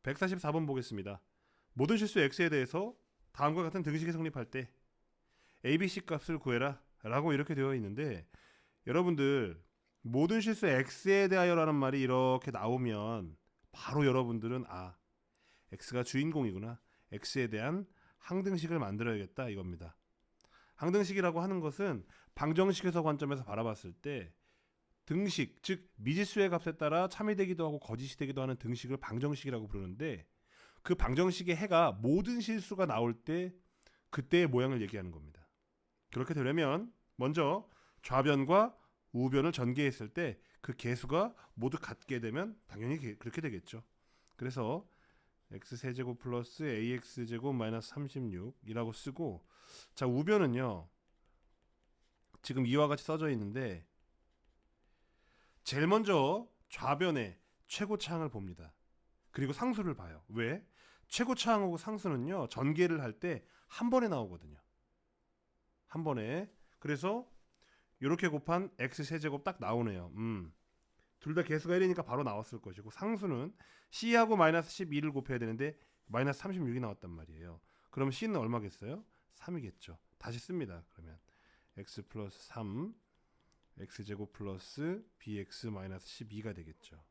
144번 보겠습니다. 모든 실수 x에 대해서 다음과 같은 등식이 성립할 때 ABC 값을 구해라 라고 이렇게 되어 있는데, 여러분들 모든 실수 x에 대하여라는 말이 이렇게 나오면 바로 여러분들은 x가 주인공이구나, x에 대한 항등식을 만들어야겠다 이겁니다. 항등식이라고 하는 것은 방정식에서 관점에서 바라봤을 때 등식, 즉 미지수의 값에 따라 참이 되기도 하고 거짓이 되기도 하는 등식을 방정식이라고 부르는데, 그 방정식의 해가 모든 실수가 나올 때 그때의 모양을 얘기하는 겁니다. 그렇게 되려면 먼저 좌변과 우변을 전개했을 때 그 개수가 모두 같게 되면 당연히 그렇게 되겠죠. 그래서 x세제곱 플러스 ax제곱 마이너스 36이라고 쓰고, 자 우변은요 지금 이와 같이 써져 있는데 제일 먼저 좌변의 최고차항을 봅니다. 그리고 상수를 봐요. 왜? 최고차항하고 상수는요 전개를 할 때 한 번에 나오거든요. 한 번에. 그래서 이렇게 곱한 x세제곱 딱 나오네요. 둘 다 개수가 1이니까 바로 나왔을 것이고, 상수는 c하고 마이너스 12를 곱해야 되는데 마이너스 36이 나왔단 말이에요. 그럼 c는 얼마겠어요? 3이겠죠. 다시 씁니다. 그러면 x 플러스 3 x제곱 플러스 bx 마이너스 12가 되겠죠.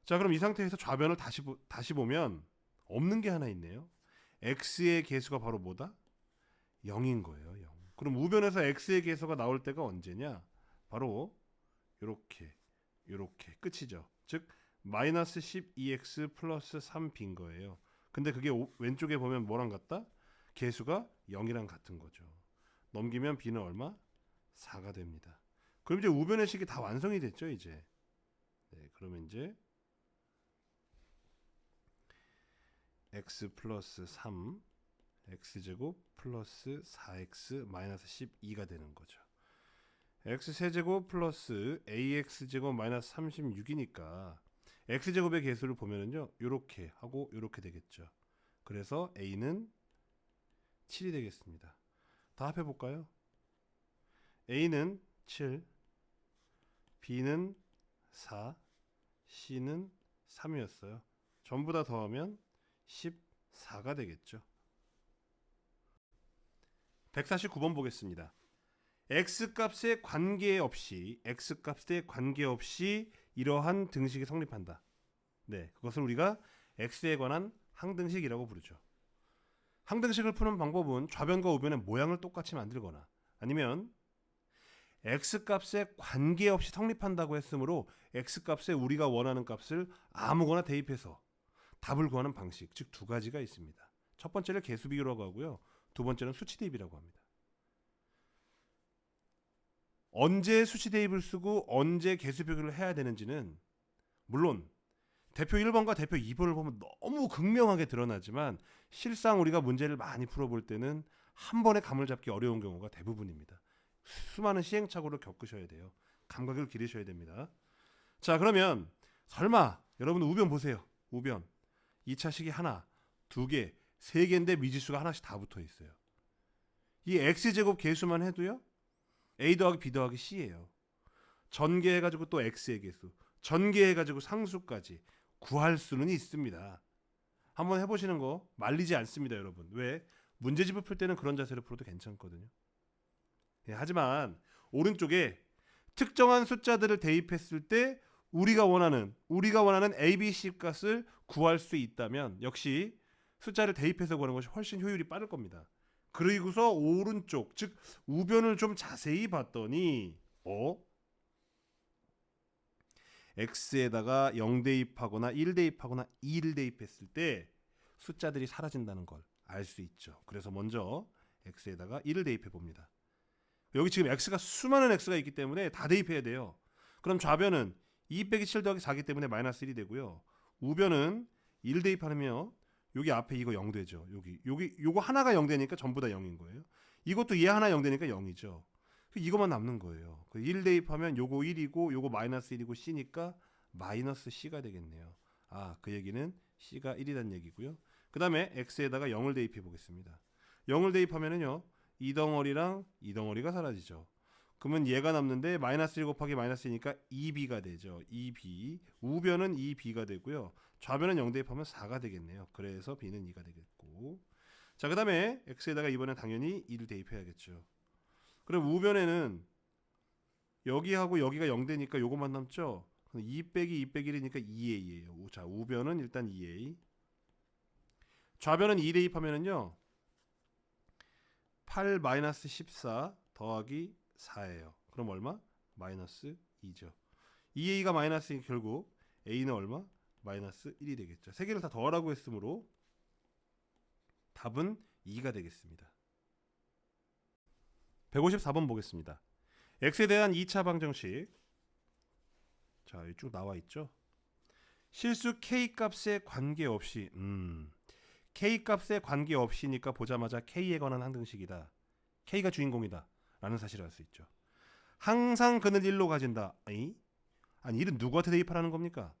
자, 그럼 이 상태에서 좌변을 다시 보면 없는 게 하나 있네요. x의 개수가 바로 뭐다? 0인 거예요. 0. 그럼 우변에서 x의 개수가 나올 때가 언제냐? 바로 요렇게 끝이죠. 즉 마이너스 12x 플러스 3b인 거예요. 근데 그게 왼쪽에 보면 뭐랑 같다? 개수가 0이랑 같은 거죠. 넘기면 b는 얼마? 4가 됩니다. 그럼 이제 우변의 식이 다 완성이 됐죠, 이제. 네, 그러면 이제 x 플러스 3 x제곱 플러스 4x 마이너스 12가 되는 거죠. x세제곱 플러스 ax제곱 마이너스 36이니까 x제곱의 개수를 보면은요 요렇게 하고 요렇게 되겠죠. 그래서 a는 7이 되겠습니다. 다 합해볼까요? a는 7, b는 4, c는 3이었어요. 전부 다 더하면 14가 되겠죠. 149번 보겠습니다. x값에 관계없이 이러한 등식이 성립한다. 네, 그것을 우리가 x에 관한 항등식이라고 부르죠. 항등식을 푸는 방법은 좌변과 우변의 모양을 똑같이 만들거나, 아니면 x값에 관계없이 성립한다고 했으므로 x값에 우리가 원하는 값을 아무거나 대입해서 답을 구하는 방식, 즉 두 가지가 있습니다. 첫 번째를 개수 비교라고 하고요. 두 번째는 수치 대입이라고 합니다. 언제 수치 대입을 쓰고 언제 개수 비교를 해야 되는지는 물론 대표 1번과 대표 2번을 보면 너무 극명하게 드러나지만, 실상 우리가 문제를 많이 풀어볼 때는 한 번에 감을 잡기 어려운 경우가 대부분입니다. 수많은 시행착오를 겪으셔야 돼요. 감각을 기르셔야 됩니다. 자, 그러면 설마 여러분 우변 보세요. 우변 2차식이 하나, 두 개, 세 개인데 미지수가 하나씩 다 붙어 있어요. 이 x제곱 개수만 해도요 a 더하기 b 더하기 c예요. 전개해가지고 또 x의 개수, 전개해가지고 상수까지 구할 수는 있습니다. 한번 해보시는 거 말리지 않습니다, 여러분. 왜? 문제집을 풀 때는 그런 자세로 풀어도 괜찮거든요. 예, 하지만 오른쪽에 특정한 숫자들을 대입했을 때 우리가 원하는 A, B, C 값을 구할 수 있다면 역시 숫자를 대입해서 구하는 것이 훨씬 효율이 빠를 겁니다. 그리고서 오른쪽, 즉 우변을 좀 자세히 봤더니 x에다가 0 대입하거나 1 대입하거나 2를 대입했을 때 숫자들이 사라진다는 걸 알 수 있죠. 그래서 먼저 x에다가 1을 대입해 봅니다. 여기 지금 x가 수많은 x가 있기 때문에 다 대입해야 돼요. 그럼 좌변은 2 빼기 7 더하기 4기 때문에 마이너스 1이 되고요. 우변은 1 대입하면 여기 앞에 이거 0 되죠. 요거 하나가 0 되니까 전부 다 0인 거예요. 이것도 얘 하나 0 되니까 0이죠. 이거만 남는 거예요. 1 대입하면 요거 1이고 요거 마이너스 1이고 c니까 마이너스 c가 되겠네요. 그 얘기는 c가 1이란 얘기고요. 그 다음에 x에다가 0을 대입해 보겠습니다. 0을 대입하면은요 이 덩어리랑 이 덩어리가 사라지죠. 그러면 얘가 남는데 마이너스 1 곱하기 마이너스 2니까 2b가 되죠. 2b. 우변은 2b가 되고요. 좌변은 0 대입하면 4가 되겠네요. 그래서 b는 2가 되겠고. 자, 그 다음에 x에다가 이번엔 당연히 2를 대입해야겠죠. 그럼 우변에는 여기하고 여기가 0 되니까 요것만 남죠. 2 빼기 2 빼기 1이니까 2a예요. 자, 우변은 일단 2a. 좌변은 2 대입하면은요. 8 마이너스 14 더하기 4예요. 그럼 얼마? 마이너스 2죠. 2a가 마이너스 결국 a는 얼마? 마이너스 1이 되겠죠. 세 개를 다 더하라고 했으므로 답은 2가 되겠습니다. 154번 보겠습니다. x에 대한 2차 방정식. 자, 쭉 나와 있죠. 실수 k 값에 관계없이 k 값에 관계없이니까 보자마자 k에 관한 항등식이다. k가 주인공이다 라는 사실을 알 수 있죠. 항상 그는 1로 가진다. 아니 1은 누구한테 대입하라는 겁니까?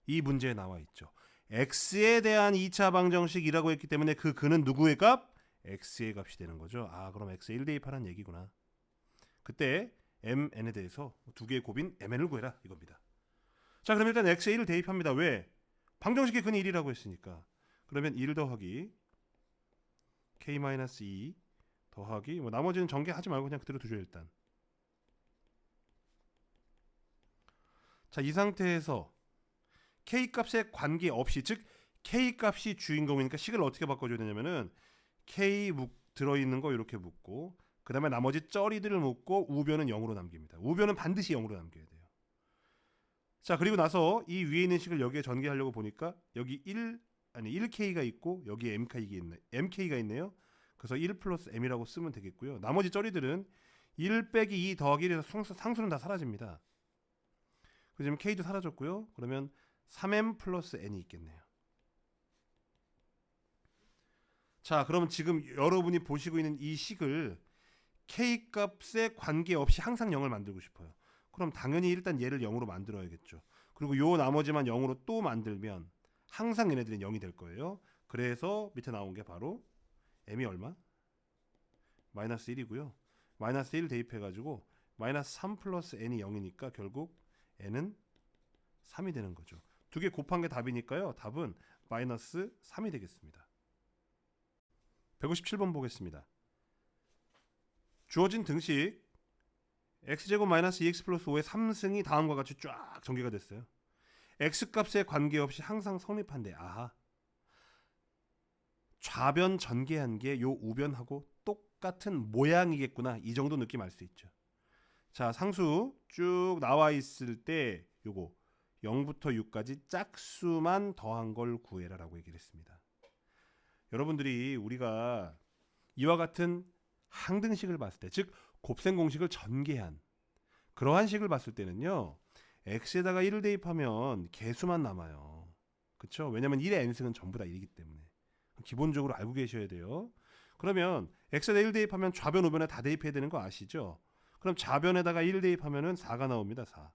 이 문제에 나와 있죠. x에 대한 2차 방정식이라고 했기 때문에 그 그는 누구의 값? x의 값이 되는 거죠. 아, 그럼 x에 1 대입하라는 얘기구나. 그때 mn에 대해서 두 개의 곱인 mn을 구해라 이겁니다. 자, 그럼 일단 x에 1을 대입합니다. 왜? 방정식의 근이 1이라고 했으니까. 그러면 1 더하기 k-2 더하기 나머지는 전개하지 말고 그냥 그대로 두죠 일단. 자, 이 상태에서 k 값에 관계없이, 즉 k 값이 주인공이니까 식을 어떻게 바꿔줘야 되냐면은 k 들어있는 거 이렇게 묶고 그 다음에 나머지 쩌리들을 묶고 우변은 0으로 남깁니다. 우변은 반드시 0으로 남겨야 돼요. 자, 그리고 나서 이 위에 있는 식을 여기에 전개하려고 보니까 여기 1k가 있고 여기에 mk가 있네요. 그래서 1 플러스 m이라고 쓰면 되겠고요. 나머지 쩌리들은 1 빼기 2 더하기 1에서 상수는 다 사라집니다. 그래서 지금 k도 사라졌고요. 그러면 3m 플러스 n이 있겠네요. 자, 그러면 지금 여러분이 보시고 있는 이 식을 k 값에 관계없이 항상 0을 만들고 싶어요. 그럼 당연히 일단 얘를 0으로 만들어야겠죠. 그리고 요 나머지만 0으로 또 만들면 항상 얘네들은 0이 될 거예요. 그래서 밑에 나온 게 바로 m이 얼마? 마이너스 1이고요. 마이너스 1 대입해가지고 마이너스 3 플러스 n이 0이니까 결국 n은 3이 되는 거죠. 두 개 곱한 게 답이니까요. 답은 마이너스 3이 되겠습니다. 157번 보겠습니다. 주어진 등식 x제곱 마이너스 2x 플러스 5의 3승이 다음과 같이 쫙 전개가 됐어요. x값에 관계없이 항상 성립한대. 아하. 좌변 전개한 게 요 우변하고 똑같은 모양이겠구나. 이 정도 느낌 알 수 있죠. 자, 상수 쭉 나와 있을 때 요거 0부터 6까지 짝수만 더한 걸 구해라 라고 얘기를 했습니다. 여러분들이 우리가 이와 같은 항등식을 봤을 때, 즉 곱셈 공식을 전개한 그러한 식을 봤을 때는요, x에다가 1을 대입하면 개수만 남아요. 그렇죠? 왜냐면 1의 n승은 전부 다 1이기 때문에. 기본적으로 알고 계셔야 돼요. 그러면 x에다 1 대입하면 좌변 우변에 다 대입해야 되는 거 아시죠? 그럼 좌변에다가 1 대입하면은 4가 나옵니다. 4.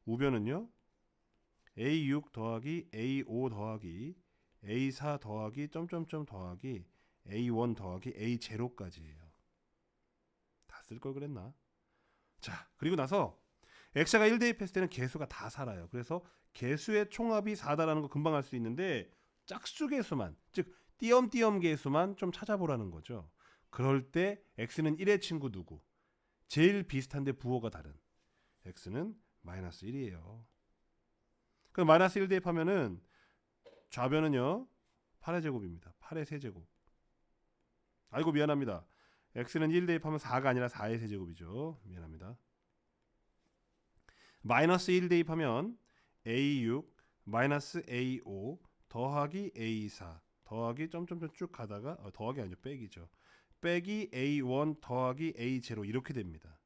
우변은요, a6 더하기 a5 더하기 a4 더하기 점점점 더하기 a1 더하기 a0까지예요. 다 쓸 걸 그랬나? 자, 그리고 나서 x가 1 대입했을 때는 개수가 다 살아요. 그래서 개수의 총합이 4다라는 거 금방 알 수 있는데 짝수 개수만, 즉 띄엄띄엄 개수만 좀 찾아보라는 거죠. 그럴 때 x는 1의 친구 누구? 제일 비슷한데 부호가 다른 x는 마이너스 1이에요. 그럼 마이너스 1 대입하면은 좌변은요 8의 제곱입니다. 8의 세제곱. 아이고 미안합니다. x는 1 대입하면 4가 아니라 4의 세제곱이죠. 미안합니다. 마이너스 1 대입하면 a6 마이너스 a5 더하기 a4 더하기 점점점 쭉 가다가 더하기 아니죠. 빼기죠. 빼기 a1 더하기 a0 이렇게 됩니다.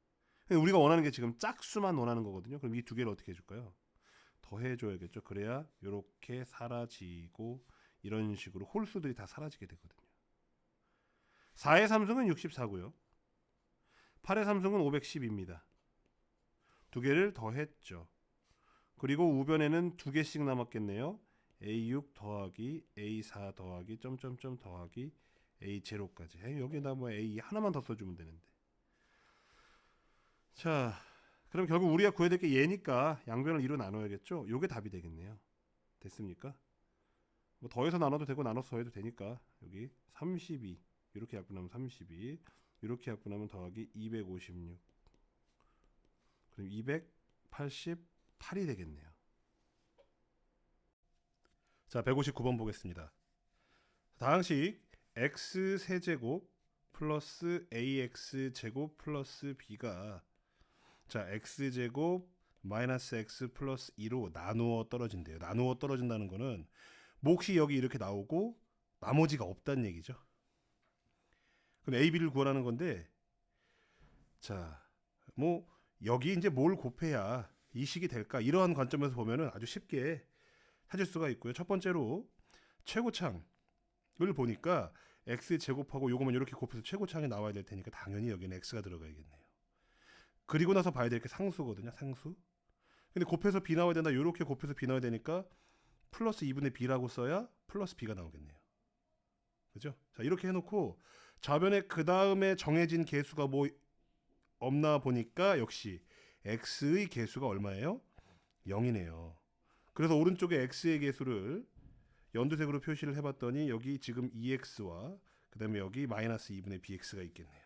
우리가 원하는 게 지금 짝수만 원하는 거거든요. 그럼 이 두 개를 어떻게 해줄까요? 더해줘야겠죠. 그래야 이렇게 사라지고 이런 식으로 홀수들이 다 사라지게 되거든요. 4의 3승은 64고요. 8의 3승은 510입니다. 두 개를 더했죠. 그리고 우변에는 두 개씩 남았겠네요. a6 더하기 a4 더하기 점점점 더하기 a0까지. 여기다 뭐 a 하나만 더 써주면 되는데. 자, 그럼 결국 우리가 구해야 될 게 얘니까 양변을 2로 나눠야겠죠. 요게 답이 되겠네요. 됐습니까? 뭐 더해서 나눠도 되고 나눠서 더해도 되니까 여기 32 이렇게 약분하면 32 이렇게 약분하면 더하기 256 그럼 288이 되겠네요. 자 159번 보겠습니다. 다항식 x세제곱 플러스 ax제곱 플러스 b가 자 x제곱 마이너스 x 플러스 2로 나누어 떨어진대요. 나누어 떨어진다는 거는 몫이 여기 이렇게 나오고 나머지가 없다는 얘기죠. 그럼 a, b를 구하라는 건데 자 뭐 여기 이제 뭘 곱해야 이 식이 될까 이러한 관점에서 보면은 아주 쉽게 찾을 수가 있고요. 첫 번째로 최고창을 보니까 x 제곱하고 요거만 이렇게 곱해서 최고창이 나와야 될 테니까 당연히 여기는 x가 들어가야겠네요. 그리고 나서 봐야 될 게 상수거든요. 상수. 근데 곱해서 b 나와야 된다. 이렇게 곱해서 b 나와야 되니까 플러스 2분의 b라고 써야 플러스 b가 나오겠네요. 그죠? 자 이렇게 해놓고 좌변에 그 다음에 정해진 개수가 뭐 없나 보니까 역시 x의 개수가 얼마예요? 0이네요. 그래서 오른쪽에 x의 개수를 연두색으로 표시를 해봤더니 여기 지금 2x와 그 다음에 여기 마이너스 2분의 bx가 있겠네요.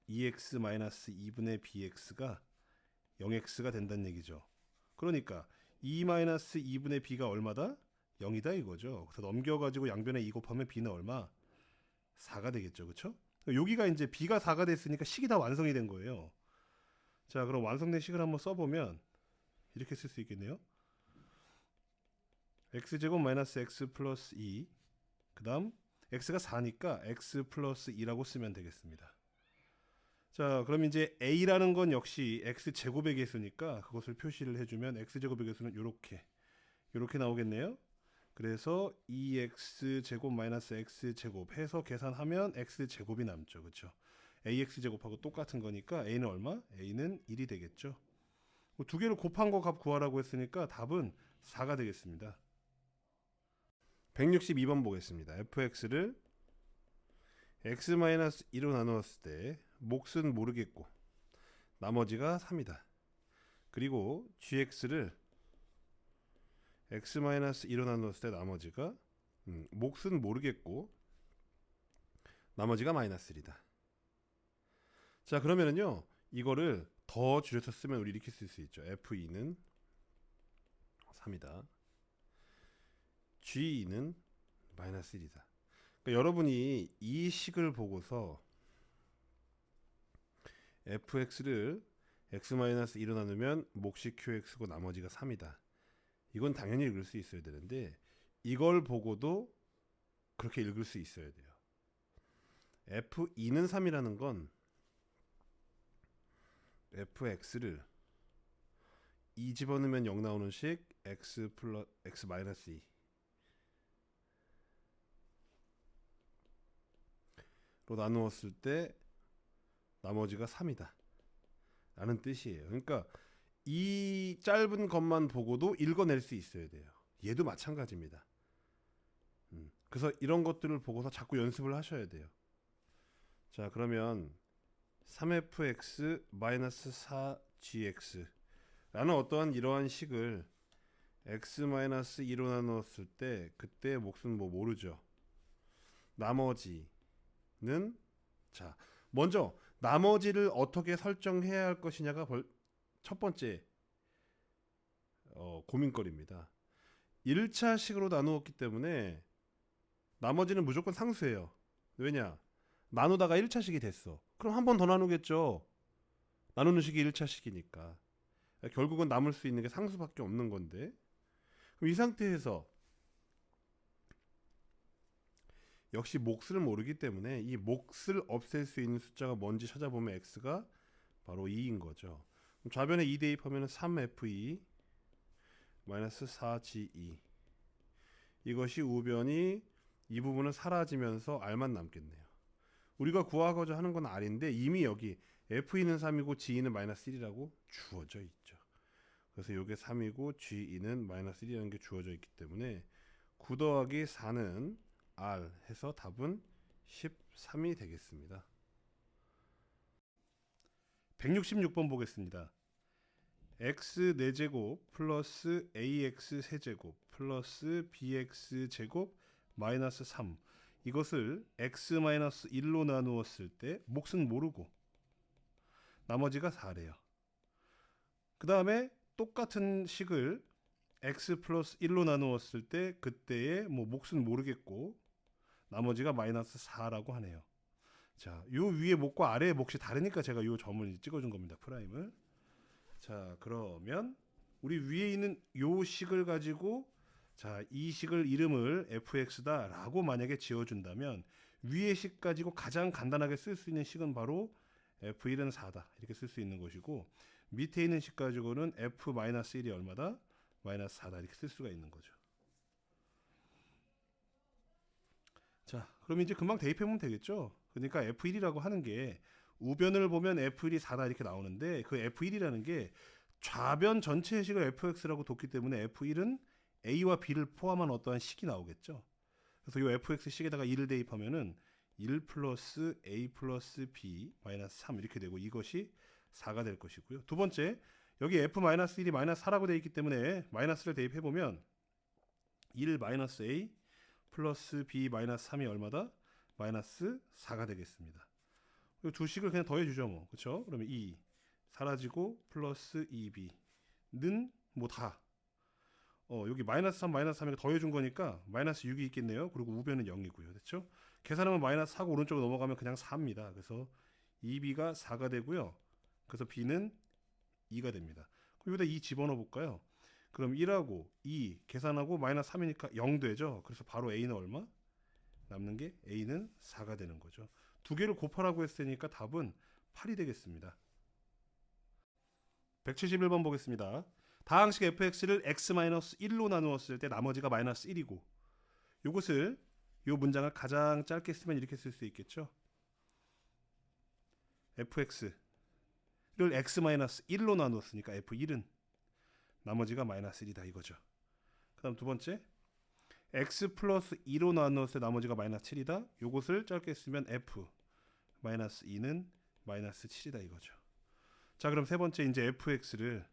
2x 마이너스 2분의 bx가 0x가 된다는 얘기죠. 그러니까 2 마이너스 2분의 b가 얼마다? 0이다 이거죠. 그래서 넘겨가지고 양변에 2 곱하면 b는 얼마? 4가 되겠죠. 그렇죠? 여기가 이제 b가 4가 됐으니까 식이 다 완성이 된 거예요. 자 그럼 완성된 식을 한번 써보면 이렇게 쓸 수 있겠네요. x제곱 마이너스 x 플러스 2 그 다음 x가 4니까 x 플러스 2라고 쓰면 되겠습니다. 자 그럼 이제 a라는 건 역시 x제곱의 개수니까 그것을 표시를 해주면 x제곱의 개수는 이렇게 나오겠네요. 그래서 2x제곱 마이너스 x제곱 해서 계산하면 x제곱이 남죠. 그렇죠? ax제곱하고 똑같은 거니까 a는 얼마? a는 1이 되겠죠. 두 개를 곱한 거 값 구하라고 했으니까 답은 4가 되겠습니다. 162번 보겠습니다. fx를 x-2로 나누었을 때 몫은 모르겠고 나머지가 3이다. 그리고 gx를 x-2로 나누었을 때 나머지가 몫은 모르겠고 나머지가 마이너스 1이다. 자 그러면은요 이거를 더 줄여서 쓰면 우리 이렇게 쓸 수 있죠. f2는 3이다. g2는 마이너스 1이다. 그러니까 여러분이 이 식을 보고서 fx를 x-2로 나누면 몫이 qx고 나머지가 3이다. 이건 당연히 읽을 수 있어야 되는데 이걸 보고도 그렇게 읽을 수 있어야 돼요. f2는 3이라는 건 fx를 2 집어넣으면 0 나오는 식 x 플러스 x 마이너스 2로 나누었을 때 나머지가 3이다 라는 뜻이에요. 그러니까 이 짧은 것만 보고도 읽어낼 수 있어야 돼요. 얘도 마찬가지입니다. 그래서 이런 것들을 보고서 자꾸 연습을 하셔야 돼요. 자 그러면 3fx-4gx 라는 어떠한 이러한 식을 x-2로 나누었을 때 그때 몫은 뭐 모르죠. 나머지는 자 먼저 나머지를 어떻게 설정해야 할 것이냐가 첫 번째 고민거리입니다. 1차 식으로 나누었기 때문에 나머지는 무조건 상수예요. 왜냐? 나누다가 1차 식이 됐어. 그럼 한 번 더 나누겠죠. 나누는 식이 1차 식이니까. 결국은 남을 수 있는 게 상수밖에 없는 건데 그럼 이 상태에서 역시 몫을 모르기 때문에 이 몫을 없앨 수 있는 숫자가 뭔지 찾아보면 x가 바로 2인 거죠. 그럼 좌변에 2 대입하면 3f2 마이너스 4g2 이것이 우변이 이 부분은 사라지면서 r만 남겠네요. 우리가 구하고자 하는 건 r인데 이미 여기 f2는 3이고 g2는 마이너스 1이라고 주어져 있죠. 그래서 이게 3이고 g2는 마이너스 1이라는 게 주어져 있기 때문에 9 더하기 4는 r 해서 답은 13이 되겠습니다. 166번 보겠습니다. x 4제곱 플러스 ax 세제곱 플러스 bx 제곱 마이너스 3, 이것을 x 마이너스 1로 나누었을 때 몫은 모르고 나머지가 4래요. 그 다음에 똑같은 식을 x 플러스 1로 나누었을 때 그때의 뭐 몫은 모르겠고 나머지가 마이너스 4라고 하네요. 자, 요 위에 몫과 아래의 몫이 다르니까 제가 요 점을 찍어준 겁니다. 프라임을. 자, 그러면 우리 위에 있는 요 식을 가지고 자, 이 식을 이름을 fx다 라고 만약에 지어준다면 위의 식 가지고 가장 간단하게 쓸 수 있는 식은 바로 f1은 4다 이렇게 쓸 수 있는 것이고, 밑에 있는 식 가지고는 f-1이 얼마다? 마이너스 4다 이렇게 쓸 수가 있는 거죠. 자, 그럼 이제 금방 대입해보면 되겠죠. 그러니까 f1이라고 하는 게 우변을 보면 f1이 4다 이렇게 나오는데, 그 f1이라는 게 좌변 전체의 식을 fx라고 뒀기 때문에 f1은 a와 b를 포함한 어떠한 식이 나오겠죠. 그래서 이 fx 식에다가 1을 대입하면은 1 플러스 a 플러스 b 마이너스 3 이렇게 되고 이것이 4가 될 것이고요. 두 번째, 여기 f-1이 마이너스 4라고 되어 있기 때문에 마이너스를 대입해보면 1 마이너스 a 플러스 b 마이너스 3이 얼마다? 마이너스 4가 되겠습니다. 이 두 식을 그냥 더해주죠 뭐. 그쵸? 그러면 2 사라지고 플러스 2b는 뭐 다 여기 마이너스 3 마이너스 3 이렇게 더해준 거니까 마이너스 6이 있겠네요. 그리고 우변은 0이고요. 됐죠? 계산하면 마이너스 4고 오른쪽으로 넘어가면 그냥 4입니다. 그래서 2b가 4가 되고요. 그래서 b는 2가 됩니다. 그럼 여기다 2 집어넣어 볼까요? 그럼 1하고 2 계산하고 마이너스 3이니까 0 되죠. 그래서 바로 a는 얼마? 남는 게 a는 4가 되는 거죠. 두 개를 곱하라고 했으니까 답은 8이 되겠습니다. 171번 보겠습니다. 다항식 fx를 x-1로 나누었을 때 나머지가 마이너스 1이고, 이것을 요 문장을 가장 짧게 쓰면 이렇게 쓸 수 있겠죠. fx를 x-1로 나누었으니까 f1은 나머지가 마이너스 1이다 이거죠. 그 다음 두 번째, x 플러스 2로 나누었을 때 나머지가 마이너스 7이다. 요것을 짧게 쓰면 f 마이너스 2는 마이너스 7이다 이거죠. 자, 그럼 세 번째 이제 fx를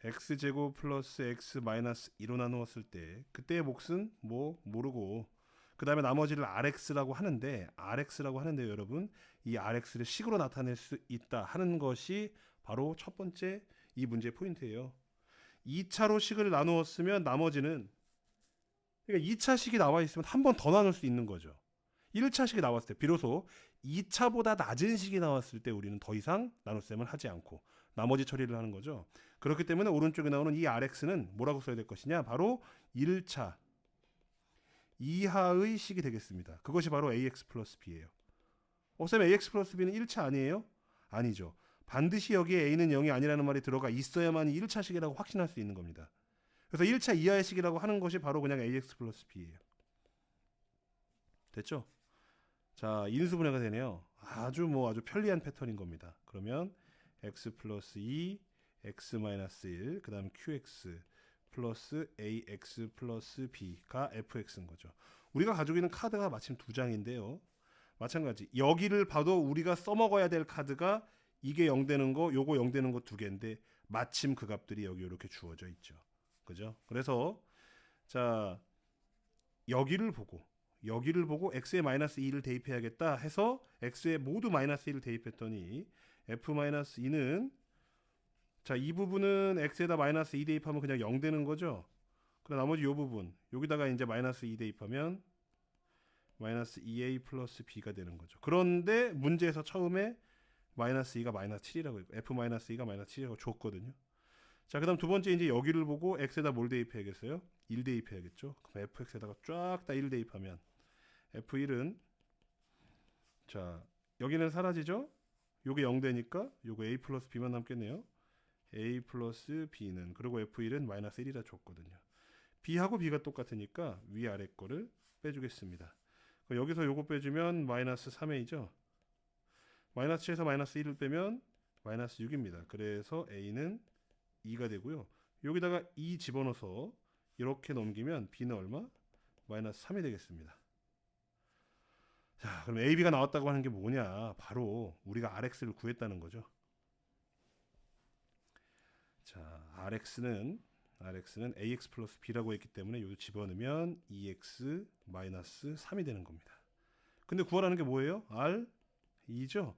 x제곱 플러스 x 마이너스 2로 나누었을 때 그때의 몫은 뭐 모르고 그 다음에 나머지를 rx라고 하는데 여러분, 이 rx를 식으로 나타낼 수 있다 하는 것이 바로 첫 번째 이 문제의 포인트예요. 2차로 식을 나누었으면 나머지는, 그러니까 2차 식이 나와 있으면 한 번 더 나눌 수 있는 거죠. 1차 식이 나왔을 때 비로소 2차보다 낮은 식이 나왔을 때 우리는 더 이상 나눗셈을 하지 않고 나머지 처리를 하는 거죠. 그렇기 때문에 오른쪽에 나오는 이 rx는 뭐라고 써야 될 것이냐? 바로 1차 이하의 식이 되겠습니다. 그것이 바로 ax 플러스 b예요. 쌤, ax 플러스 b는 1차 아니에요? 아니죠. 반드시 여기에 a는 0이 아니라는 말이 들어가 있어야만 1차 식이라고 확신할 수 있는 겁니다. 그래서 1차 이하의 식이라고 하는 것이 바로 그냥 ax 플러스 b예요. 됐죠? 자, 인수분해가 되네요. 아주 편리한 패턴인 겁니다. 그러면 x 플러스 2, x 마이너스 1, 그 다음 qx 플러스 ax 플러스 b가 fx인 거죠. 우리가 가지고 있는 카드가 마침 두 장인데요. 마찬가지 여기를 봐도 우리가 써먹어야 될 카드가 이게 0 되는 거, 요거 0 되는 거 두 개인데 마침 그 값들이 여기 이렇게 주어져 있죠. 그죠? 그래서 자, 여기를 보고 x에 마이너스 2를 대입해야겠다 해서 x에 모두 마이너스 1을 대입했더니 f-2는 자, 이 부분은 x에다 마이너스 2 대입하면 그냥 0 되는 거죠. 그럼 나머지 이 부분 여기다가 이제 마이너스 2 대입하면 마이너스 2a 플러스 b가 되는 거죠. 그런데 문제에서 처음에 마이너스 2가 마이너스 7이라고 했고 f-2가 마이너스 7이라고 줬거든요. 자, 그 다음 두 번째 이제 여기를 보고 x에다 뭘 대입해야겠어요? 1 대입해야겠죠. 그럼 fx에다가 쫙 다 1 대입하면 f1은 자, 여기는 사라지죠? 요게 0 되니까 요거 a 플러스 b만 남겠네요. a 플러스 b는, 그리고 f1은 마이너스 1이라 줬거든요. b하고 b가 똑같으니까 위아래 거를 빼주겠습니다. 여기서 요거 빼주면 마이너스 3a죠. 마이너스 7에서 마이너스 1을 빼면 마이너스 6입니다. 그래서 a는 2가 되고요. 여기다가 2 집어넣어서 이렇게 넘기면 b는 얼마? 마이너스 3이 되겠습니다. 자, 그럼 ab가 나왔다고 하는 게 뭐냐? 바로 우리가 rx를 구했다는 거죠. 자, RX는 AX 플러스 B라고 했기 때문에 이거 집어넣으면 EX 마이너스 3이 되는 겁니다. 근데 구하라는 게 뭐예요? R 2죠?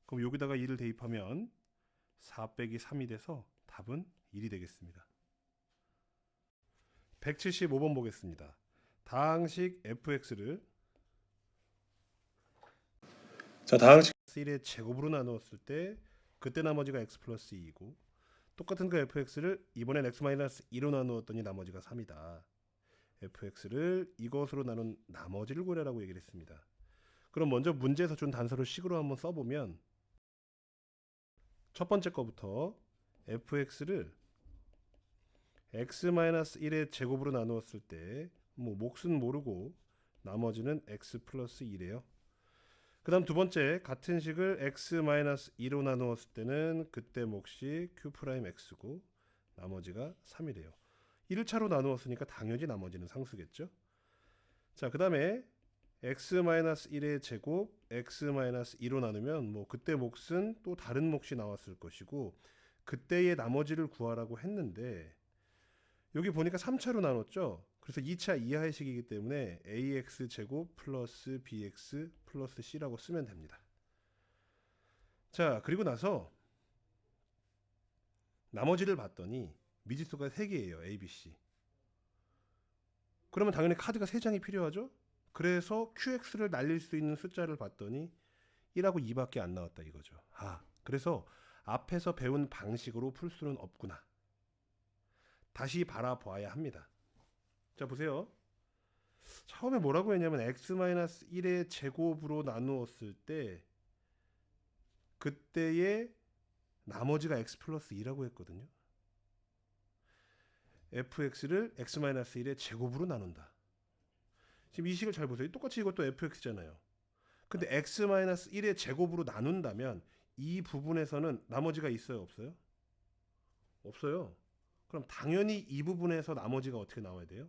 그럼 여기다가 2를 대입하면 4 빼기 3이 돼서 답은 1이 되겠습니다. 175번 보겠습니다. 다항식 fx를 다항식 1의 제곱으로 나누었을 때 그때 나머지가 x 플러스 2이고 똑같은 그 fx를 이번엔 x 마이너스 2로 나누었더니 나머지가 3이다. fx를 이것으로 나눈 나머지를 구하라고 얘기를 했습니다. 그럼 먼저 문제에서 준 단서를 식으로 한번 써보면 첫 번째 거부터 fx를 x-1의 제곱으로 나누었을 때 몫은 모르고 나머지는 x 플러스 2래요. 그 다음 두 번째 같은 식을 x-2로 나누었을 때는 그때 몫이 q'x고 나머지가 3이래요. 1차로 나누었으니까 당연히 나머지는 상수겠죠. 자, 그 다음에 x-1의 제곱 x-2로 나누면 그때 몫은 또 다른 몫이 나왔을 것이고 그때의 나머지를 구하라고 했는데 여기 보니까 3차로 나눴죠. 그래서 2차 이하의 식이기 때문에 ax 제곱 플러스 bx 플러스 c라고 쓰면 됩니다. 자, 그리고 나서 나머지를 봤더니 미지수가 3개예요. a, b, c. 그러면 당연히 카드가 3장이 필요하죠. 그래서 qx를 날릴 수 있는 숫자를 봤더니 1하고 2밖에 안 나왔다 이거죠. 그래서 앞에서 배운 방식으로 풀 수는 없구나. 다시 바라봐야 합니다. 자, 보세요. 처음에 뭐라고 했냐면 x-1의 제곱으로 나누었을 때 그때의 나머지가 x 플러스 2라고 했거든요. fx를 x-1의 제곱으로 나눈다. 지금 이 식을 잘 보세요. 똑같이 이것도 fx잖아요. 근데 x-1의 제곱으로 나눈다면 이 부분에서는 나머지가 있어요? 없어요? 없어요. 그럼 당연히 이 부분에서 나머지가 어떻게 나와야 돼요?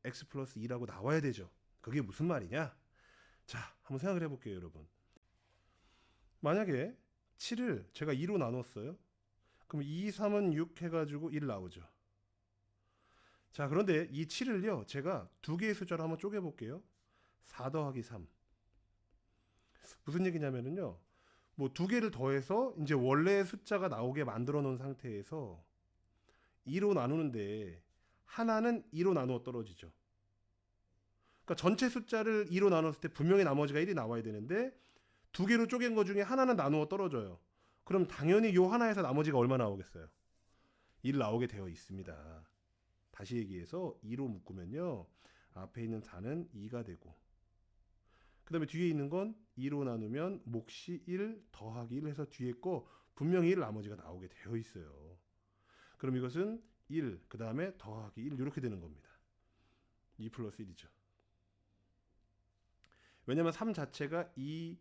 x 플러스 2라고 나와야 되죠. 그게 무슨 말이냐? 자, 한번 생각을 해볼게요, 여러분. 만약에 7을 제가 2로 나눴어요. 그럼 2, 3은 6 해가지고 1 나오죠. 자, 그런데 이 7을요, 제가 두 개의 숫자로 한번 쪼개볼게요. 4 더하기 3. 무슨 얘기냐면요, 두 개를 더해서 이제 원래의 숫자가 나오게 만들어 놓은 상태에서 2로 나누는데 하나는 2로 나누어 떨어지죠. 그러니까 전체 숫자를 2로 나눴을 때 분명히 나머지가 1이 나와야 되는데 두 개로 쪼갠 것 중에 하나는 나누어 떨어져요. 그럼 당연히 이 하나에서 나머지가 얼마 나오겠어요? 1 나오게 되어 있습니다. 다시 얘기해서 2로 묶으면요, 앞에 있는 4는 2가 되고 그 다음에 뒤에 있는 건 2로 나누면 몫이 1 더하기 1 해서 뒤에 거 분명히 1 나머지가 나오게 되어 있어요. 그럼 이것은 1, 그 다음에 더하기 1 이렇게 되는 겁니다. 2 플러스 1이죠. 왜냐면 3 자체가 2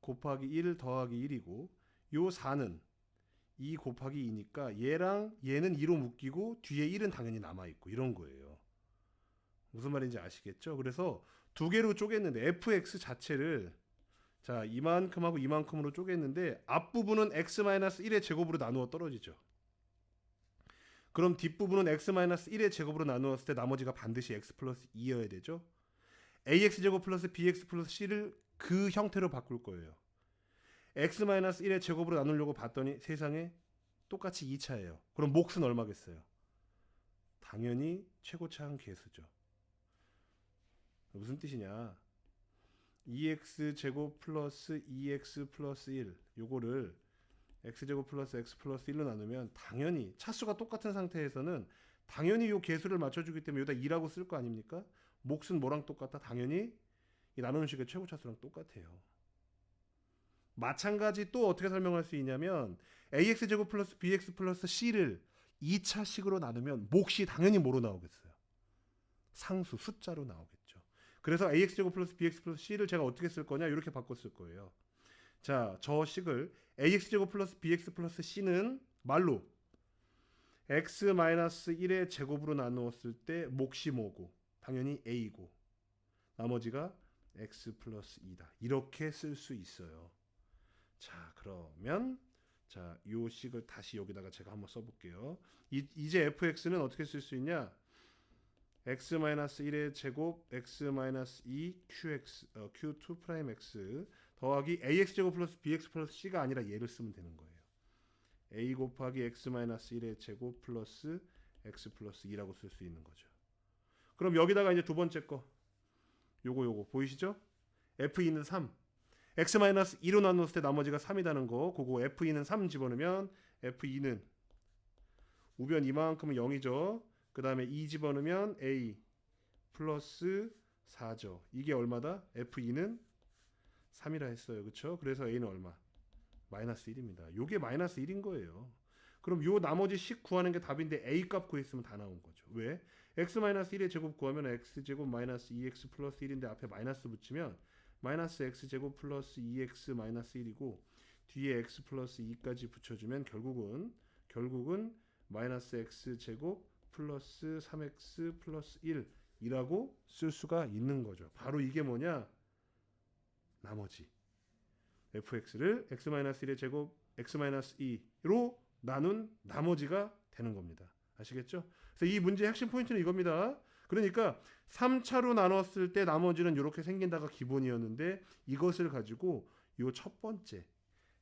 곱하기 1 더하기 1이고 요 4는 2 곱하기 2니까 얘랑 얘는 2로 묶이고 뒤에 1은 당연히 남아있고 이런 거예요. 무슨 말인지 아시겠죠? 그래서 두 개로 쪼갰는데 fx 자체를 자 이만큼하고 이만큼으로 쪼갰는데 앞부분은 x-1의 제곱으로 나누어 떨어지죠. 그럼 뒷부분은 x-1의 제곱으로 나누었을 때 나머지가 반드시 x 플러스 2여야 되죠. ax 제곱 플러스 bx 플러스 c를 그 형태로 바꿀 거예요. x-1의 제곱으로 나누려고 봤더니 세상에 똑같이 2차예요. 그럼 몫은 얼마겠어요? 당연히 최고차항 계수죠. 무슨 뜻이냐? 2x 제곱 플러스 2x 플러스 1 요거를 x제곱 플러스 x 플러스 1로 나누면 당연히 차수가 똑같은 상태에서는 당연히 요 계수를 맞춰주기 때문에 여기다 2라고 쓸 거 아닙니까? 몫은 뭐랑 똑같다? 당연히 이 나누는 식의 최고차수랑 똑같아요. 마찬가지 또 어떻게 설명할 수 있냐면 ax제곱 플러스 bx 플러스 c를 2차식으로 나누면 몫이 당연히 뭐로 나오겠어요? 상수 숫자로 나오겠죠. 그래서 ax제곱 플러스 bx 플러스 c를 제가 어떻게 쓸 거냐 이렇게 바꿨을 거예요. 자, 저 식을 ax제곱 플러스 bx 플러스 c는 말로 x-1의 제곱으로 나누었을 때 몫이 뭐고 당연히 a고 나머지가 x 플러스 2다. 이렇게 쓸 수 있어요. 자, 그러면 자, 요 식을 다시 여기다가 제가 한번 써볼게요. 이제 fx는 어떻게 쓸 수 있냐? x-1의 제곱 x-2 qx q2 프라임 x 더하기 ax 제곱 플러스 bx 플러스 c가 아니라 얘를 쓰면 되는 거예요. a 곱하기 x-1의 제곱 플러스 x 플러스 2라고 쓸 수 있는 거죠. 그럼 여기다가 이제 두 번째 거 요거 보이시죠? f2는 3 x-2로 나눴을 때 나머지가 3이라는 거 그거 f2는 3 집어넣으면 f2는 우변 이만큼은 0이죠. 그 다음에 2 집어넣으면 a 플러스 4죠. 이게 얼마다? f2는 3이라 했어요. 그쵸? 그래서 a는 얼마? 마이너스 1입니다. 요게 마이너스 1인 거예요. 그럼 요 나머지 10 구하는 게 답인데 a 값 구했으면 다 나온 거죠. 왜? x-1의 제곱 구하면 x제곱 마이너스 2x 플러스 1인데 앞에 마이너스 붙이면 마이너스 x제곱 플러스 2x 마이너스 1이고 뒤에 x 플러스 2까지 붙여주면 결국은 마이너스 x제곱 플러스 3x 플러스 1이라고 쓸 수가 있는 거죠. 바로 이게 뭐냐? 나머지 fx를 x-1의 제곱 x-2로 나눈 나머지가 되는 겁니다. 아시겠죠? 그래서 이 문제의 핵심 포인트는 이겁니다. 그러니까 3차로 나눴을 때 나머지는 이렇게 생긴다가 기본이었는데 이것을 가지고 이 첫 번째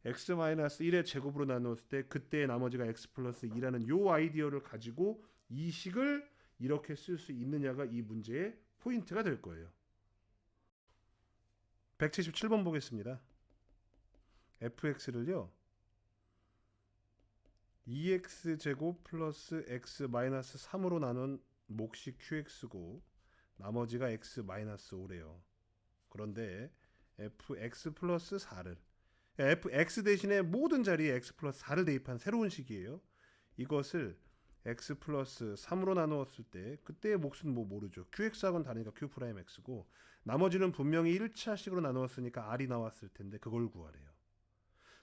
x-1의 제곱으로 나눴을 때 그때의 나머지가 x 플러스 2라는 이 아이디어를 가지고 이 식을 이렇게 쓸 수 있느냐가 이 문제의 포인트가 될 거예요. 177번 보겠습니다. fx를요 2x제곱 플러스 x 마이너스 3으로 나눈 몫이 qx고 나머지가 x 마이너스 5래요. 그런데 fx 플러스 4를 fx 대신에 모든 자리에 x 플러스 4를 대입한 새로운 식이에요. 이것을 x 플러스 3으로 나누었을 때 그때의 몫은 뭐 모르죠. qx하고는 다르니까 q 프라임 x고 나머지는 분명히 1차식으로 나누었으니까 r이 나왔을 텐데 그걸 구하래요.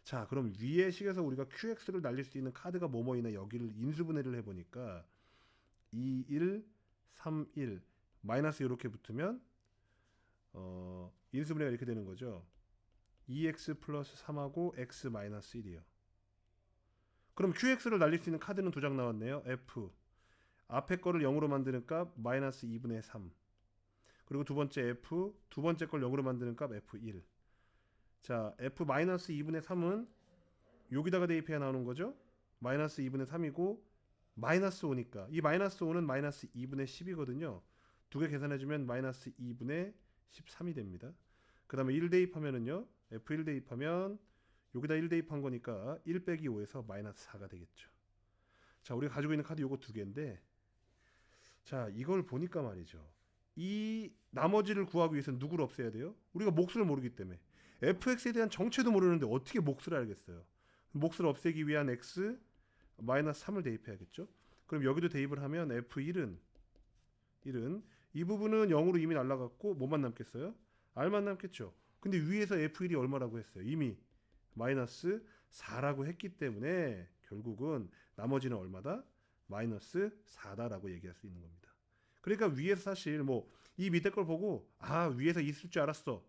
자, 그럼 위의 식에서 우리가 qx를 날릴 수 있는 카드가 뭐뭐 있나 여기를 인수분해를 해보니까 2, 1, 3, 1 마이너스 이렇게 붙으면 인수분해가 이렇게 되는 거죠. 2x 플러스 3하고 x 마이너스 1이요. 그럼 qx를 날릴 수 있는 카드는 두 장 나왔네요. f 앞에 거를 0으로 만드는 값 마이너스 2분의 3 그리고 두 번째 f 두 번째 걸 0으로 만드는 값 f1 자 f 마이너스 2분의 3은 여기다가 대입해야 나오는 거죠. 마이너스 2분의 3이고 마이너스 5니까 이 마이너스 5는 마이너스 2분의 10이거든요. 두 개 계산해주면 마이너스 2분의 13이 됩니다. 그 다음에 1 대입하면은요 f1 대입하면 여기다 1 대입한 거니까 1 빼기 5에서 마이너스 4가 되겠죠. 자 우리가 가지고 있는 카드 요거 두 개인데 자 이걸 보니까 말이죠. 이 나머지를 구하기 위해서는 누구를 없애야 돼요? 우리가 몫을 모르기 때문에 fx에 대한 정체도 모르는데 어떻게 몫을 알겠어요? 몫을 없애기 위한 x 마이너스 3을 대입해야겠죠. 그럼 여기도 대입을 하면 f1은 이 부분은 0으로 이미 날라갔고 뭐만 남겠어요? r만 남겠죠. 근데 위에서 f1이 얼마라고 했어요? 이미 마이너스 4라고 했기 때문에 결국은 나머지는 얼마다? 마이너스 4다라고 얘기할 수 있는 겁니다. 그러니까 위에서 사실 뭐 이 밑에 걸 보고 아 위에서 있을 줄 알았어.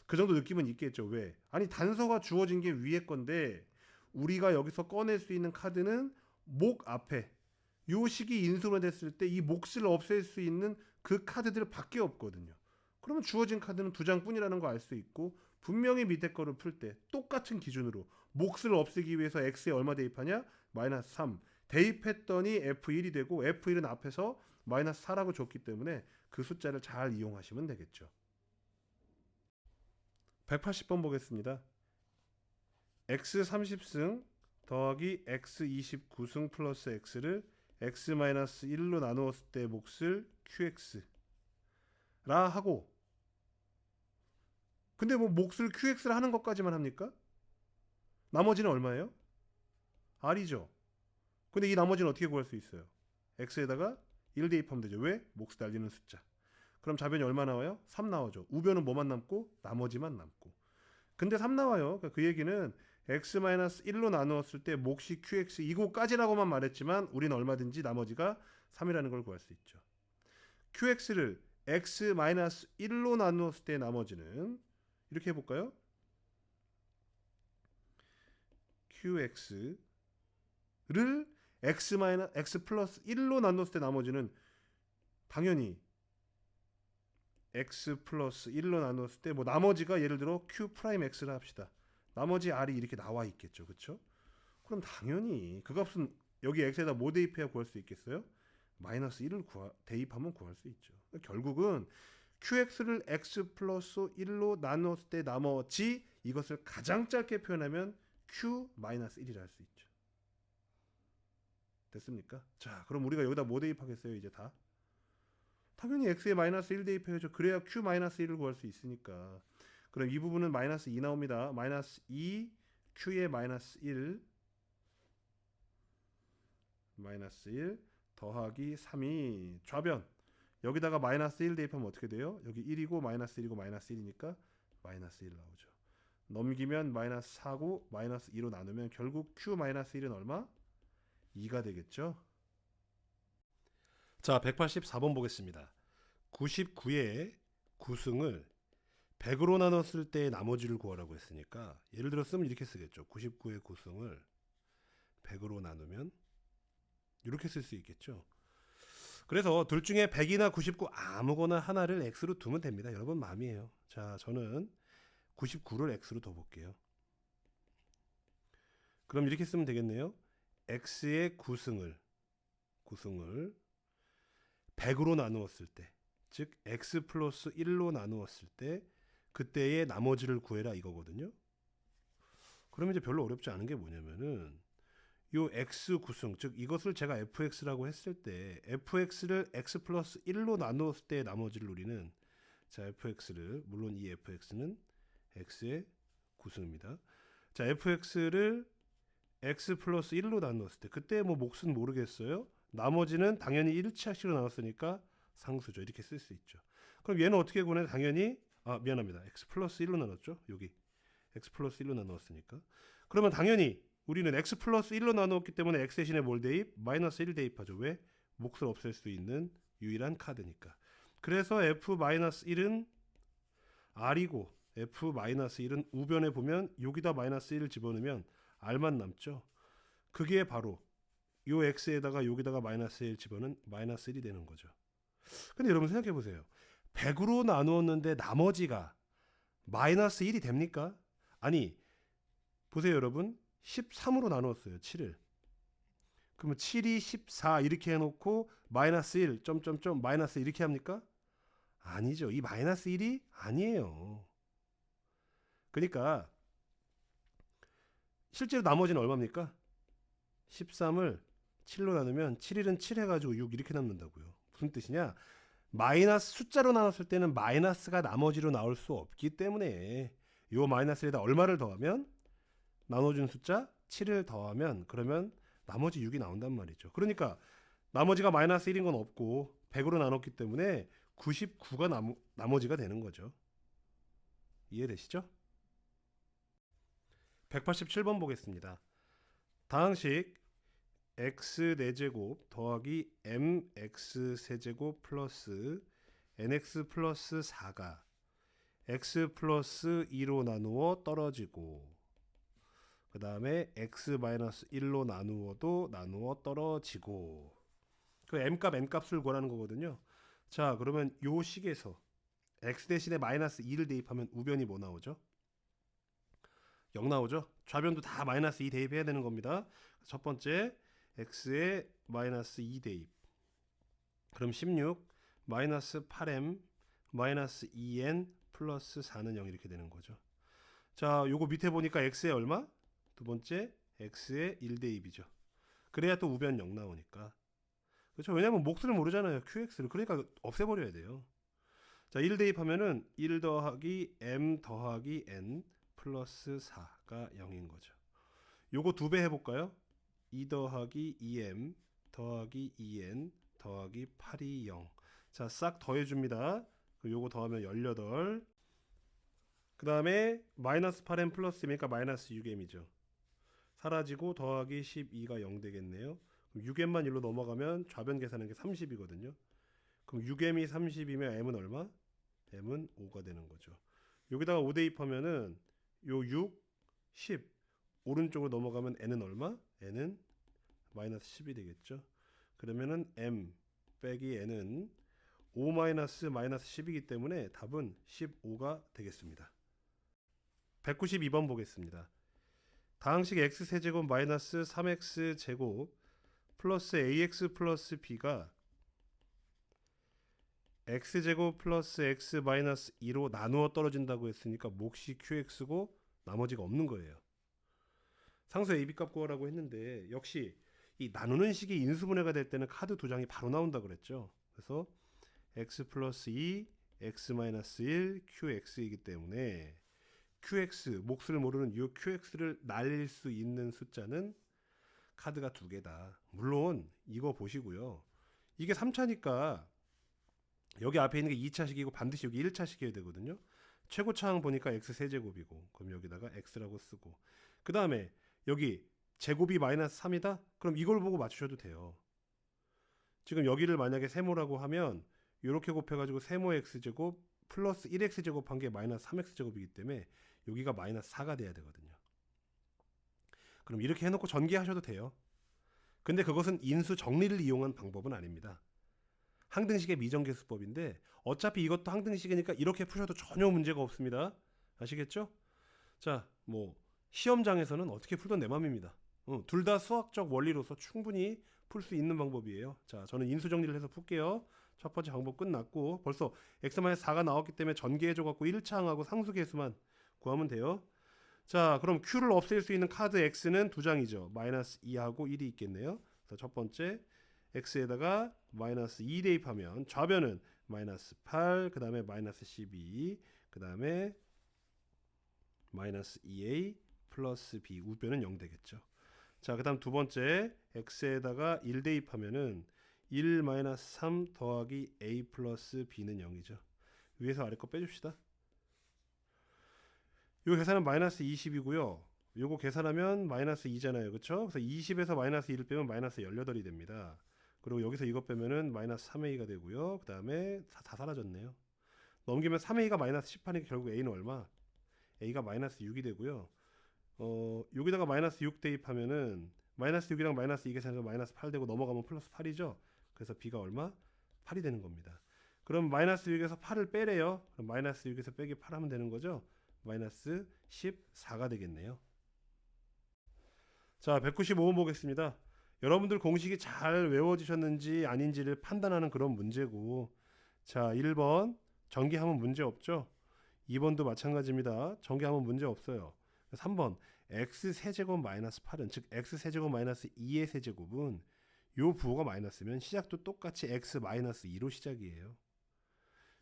그 정도 느낌은 있겠죠. 왜? 아니 단서가 주어진 게 위에 건데 우리가 여기서 꺼낼 수 있는 카드는 목 앞에 요 식이 인수가 됐을 때 이 몫을 없앨 수 있는 그 카드들밖에 없거든요. 그러면 주어진 카드는 두 장뿐이라는 거 알 수 있고 분명히 밑에 거를 풀 때 똑같은 기준으로 몫을 없애기 위해서 x에 얼마 대입하냐? 마이너스 3 대입했더니 f1이 되고 f1은 앞에서 마이너스 4라고 줬기 때문에 그 숫자를 잘 이용하시면 되겠죠. 180번 보겠습니다. x 30승 더하기 x 29승 플러스 x를 x-1로 나누었을 때 몫을 qx라 하고 근데 뭐 몫을 qx를 하는 것까지만 합니까? 나머지는 얼마예요? r이죠. 근데 이 나머지는 어떻게 구할 수 있어요? x에다가 1 대입하면 되죠. 왜? 몫 날리는 숫자. 그럼 좌변이 얼마 나와요? 3 나오죠. 우변은 뭐만 남고? 나머지만 남고. 근데 3 나와요. 그 얘기는 x-1로 나누었을 때 몫이 qx 이거까지라고만 말했지만 우리는 얼마든지 나머지가 3이라는 걸 구할 수 있죠. qx를 x-1로 나누었을 때 나머지는 이렇게 해볼까요? QX를 X 플러스 1로 나눴을 때 나머지는 당연히 X 플러스 1로 나눴을 때 뭐 나머지가 예를 들어 Q 프라임 X라 합시다. 나머지 R이 이렇게 나와 있겠죠. 그쵸? 그럼 당연히 그 값은 여기 X에다 뭐 대입해야 구할 수 있겠어요? 마이너스 1을 대입하면 구할 수 있죠. 결국은 QX를 X 플러스 1로 나눴을 때 나머지 이것을 가장 짧게 표현하면 Q 마이너스 1이라 할 수 있죠. 됐습니까? 자, 그럼 우리가 여기다 뭐 대입하겠어요? 이제 다 당연히 X에 마이너스 1 대입해야죠. 그래야 Q 마이너스 1을 구할 수 있으니까. 그럼 이 부분은 마이너스 2 나옵니다. 마이너스 2 Q에 마이너스 1 마이너스 1 더하기 3이 좌변. 여기다가 마이너스 1 대입하면 어떻게 돼요? 여기 1이고 마이너스 1이고 마이너스 1이니까 마이너스 1 나오죠. 넘기면 마이너스 4고 마이너스 2로 나누면 결국 Q 마이너스 1은 얼마? 2가 되겠죠. 자, 184번 보겠습니다. 99의 구승을 100으로 나눴을 때 나머지를 구하라고 했으니까 예를 들어 쓰면 이렇게 쓰겠죠. 99의 구승을 100으로 나누면 이렇게 쓸 수 있겠죠. 그래서 둘 중에 100이나 99 아무거나 하나를 X로 두면 됩니다. 여러분 마음이에요. 자, 저는 99를 X로 둬볼게요. 그럼 이렇게 쓰면 되겠네요. X의 구승을 100으로 나누었을 때, 즉 X 플러스 1로 나누었을 때 그때의 나머지를 구해라 이거거든요. 그럼 이제 별로 어렵지 않은 게 뭐냐면은 요 X 구승, 즉 이것을 제가 fx라고 했을 때 fx를 X 플러스 1로 나누었을 때 나머지를 우리는 자 fx를 물론 이 fx는 x의 구승입니다. 자 fx를 X 플러스 1로 나누었을 때 그때 뭐 몫은 모르겠어요. 나머지는 당연히 1차식으로 나눴으니까 상수죠. 이렇게 쓸 수 있죠. 그럼 얘는 어떻게 구해? 당연히 미안합니다. X 플러스 1로 나눴죠. 여기 X 플러스 1로 나누었으니까 그러면 당연히 우리는 X 플러스 1로 나누었기 때문에 X 대신에 뭘 대입? 마이너스 1 대입하죠. 왜? 몫을 없앨 수 있는 유일한 카드니까. 그래서 F 마이너스 1은 R이고 F 마이너스 1은 우변에 보면 여기다 마이너스 1을 집어넣으면 R만 남죠. 그게 바로 요 X에다가 여기다가 마이너스 1 집어넣은 마이너스 1이 되는 거죠. 근데 여러분 생각해 보세요. 100으로 나누었는데 나머지가 마이너스 1이 됩니까? 아니 보세요 여러분. 13으로 나누었어요. 7을. 그러면 7이 14 이렇게 해놓고 마이너스 1 점점점 마이너스 이렇게 합니까? 아니죠. 이 마이너스 1이 아니에요. 그러니까 실제로 나머지는 얼마입니까? 13을 7로 나누면 7일은 7 해가지고 6 이렇게 남는다고요. 무슨 뜻이냐? 마이너스 숫자로 나눴을 때는 마이너스가 나머지로 나올 수 없기 때문에 요 마이너스에다 얼마를 더하면 나눠준 숫자 7을 더하면 그러면 나머지 6이 나온단 말이죠. 그러니까 나머지가 마이너스 1인 건 없고 100으로 나눴기 때문에 99가 나머지가 되는 거죠. 이해되시죠? 187번 보겠습니다. 다항식 x 4제곱 더하기 mx 세제곱 플러스 nx 플러스 4가 x 플러스 2로 나누어 떨어지고 그 다음에 x 마이너스 1로 나누어도 나누어 떨어지고 그 m값 n값을 구하는 거거든요. 자 그러면 요 식에서 x 대신에 마이너스 2를 대입하면 우변이 뭐 나오죠? 0 나오죠. 좌변도 다 마이너스 2 대입해야 되는 겁니다. 첫 번째 x에 마이너스 2 대입 그럼 16 마이너스 8m 마이너스 2n 플러스 4는 0 이렇게 되는 거죠. 자 요거 밑에 보니까 x에 얼마? 두 번째 x에 1 대입이죠. 그래야 또 우변 0 나오니까 그렇죠. 왜냐면 몫을 모르잖아요. qx를. 그러니까 없애버려야 돼요. 자 1 대입하면은 1 더하기 m 더하기 n 플러스 4가 0인 거죠. 요거 2배 해볼까요? 2 더하기 2m 더하기 2n 더하기 8이 0. 자, 싹 더해줍니다. 요거 더하면 18. 그 다음에 마이너스 8m 플러스 m이니까 마이너스 6m이죠. 사라지고 더하기 12가 0 되겠네요. 그럼 6m만 1로 넘어가면 좌변 계산하는 게 30이거든요. 그럼 6m이 30이면 m은 얼마? m은 5가 되는 거죠. 여기다가 5 대입하면은 요 6, 10, 오른쪽으로 넘어가면 n은 얼마? n은 마이너스 10이 되겠죠. 그러면은 m 빼기 n은 5 마이너스 10이기 때문에 답은 15가 되겠습니다. 192번 보겠습니다. 다항식 x세제곱 마이너스 3x제곱 플러스 ax 플러스 b가 x제곱 플러스 x 마이너스 2로 나누어 떨어진다고 했으니까 몫이 qx고 나머지가 없는 거예요. 상수 ab 값 구하라고 했는데 역시 이 나누는 식이 인수분해가 될 때는 카드 두 장이 바로 나온다 그랬죠. 그래서 x 플러스 2, x 마이너스 1, qx이기 때문에 qx, 몫을 모르는 이 qx를 날릴 수 있는 숫자는 카드가 두 개다. 물론 이거 보시고요. 이게 3차니까 여기 앞에 있는 게 2차식이고 반드시 여기 1차식이어야 되거든요. 최고차항 보니까 x 세제곱이고 그럼 여기다가 x라고 쓰고 그 다음에 여기 제곱이 마이너스 3이다? 그럼 이걸 보고 맞추셔도 돼요. 지금 여기를 만약에 세모라고 하면 이렇게 곱해가지고 세모 x제곱 플러스 1x제곱 한 게 마이너스 3x제곱이기 때문에 여기가 마이너스 4가 돼야 되거든요. 그럼 이렇게 해놓고 전개하셔도 돼요. 근데 그것은 인수 정리를 이용한 방법은 아닙니다. 항등식의 미정계수법인데 어차피 이것도 항등식이니까 이렇게 푸셔도 전혀 문제가 없습니다. 아시겠죠? 자, 뭐 시험장에서는 어떻게 풀던 내 맘입니다. 둘 다 수학적 원리로서 충분히 풀 수 있는 방법이에요. 자, 저는 인수 정리를 해서 풀게요. 첫 번째 방법 끝났고 벌써 x-4가 나왔기 때문에 전개해줘갖고 1차항하고 상수계수만 구하면 돼요. 자, 그럼 q를 없앨 수 있는 카드 x는 두 장이죠. 마이너스 2하고 1이 있겠네요. 그래서 첫 번째 x에다가 마이너스 2 대입하면 좌변은 마이너스 8, 그 다음에 마이너스 12, 그 다음에 마이너스 2a 플러스 b, 우변은 0 되겠죠. 자, 그 다음 두 번째 x에다가 1 대입하면은 1 마이너스 3 더하기 a 플러스 b는 0이죠. 위에서 아래 거 빼줍시다. 요 계산은 마이너스 20이고요. 요거 계산하면 마이너스 2잖아요. 그쵸? 그래서 20에서 마이너스 1을 빼면 마이너스 18이 됩니다. 그리고 여기서 이거 빼면은 마이너스 3a가 되고요. 그 다음에 다 사라졌네요. 넘기면 3a가 마이너스 18이니까 결국 a는 얼마? a가 마이너스 6이 되고요. 여기다가 마이너스 6 대입하면은 마이너스 6이랑 마이너스 2 계산해서 마이너스 8 되고 넘어가면 플러스 8이죠. 그래서 b가 얼마? 8이 되는 겁니다. 그럼 마이너스 6에서 8을 빼래요. 그럼 마이너스 6에서 빼기 8 하면 되는 거죠. 마이너스 14가 되겠네요. 자, 195번 보겠습니다. 여러분들 공식이 잘 외워지셨는지 아닌지를 판단하는 그런 문제고, 자, 1번 전개하면 문제 없죠. 2번도 마찬가지입니다. 전개하면 문제 없어요. 3번 x세제곱 마이너스 8은 즉 x세제곱 마이너스 2의 세제곱은 요 부호가 마이너스면 시작도 똑같이 x 마이너스 2로 시작이에요.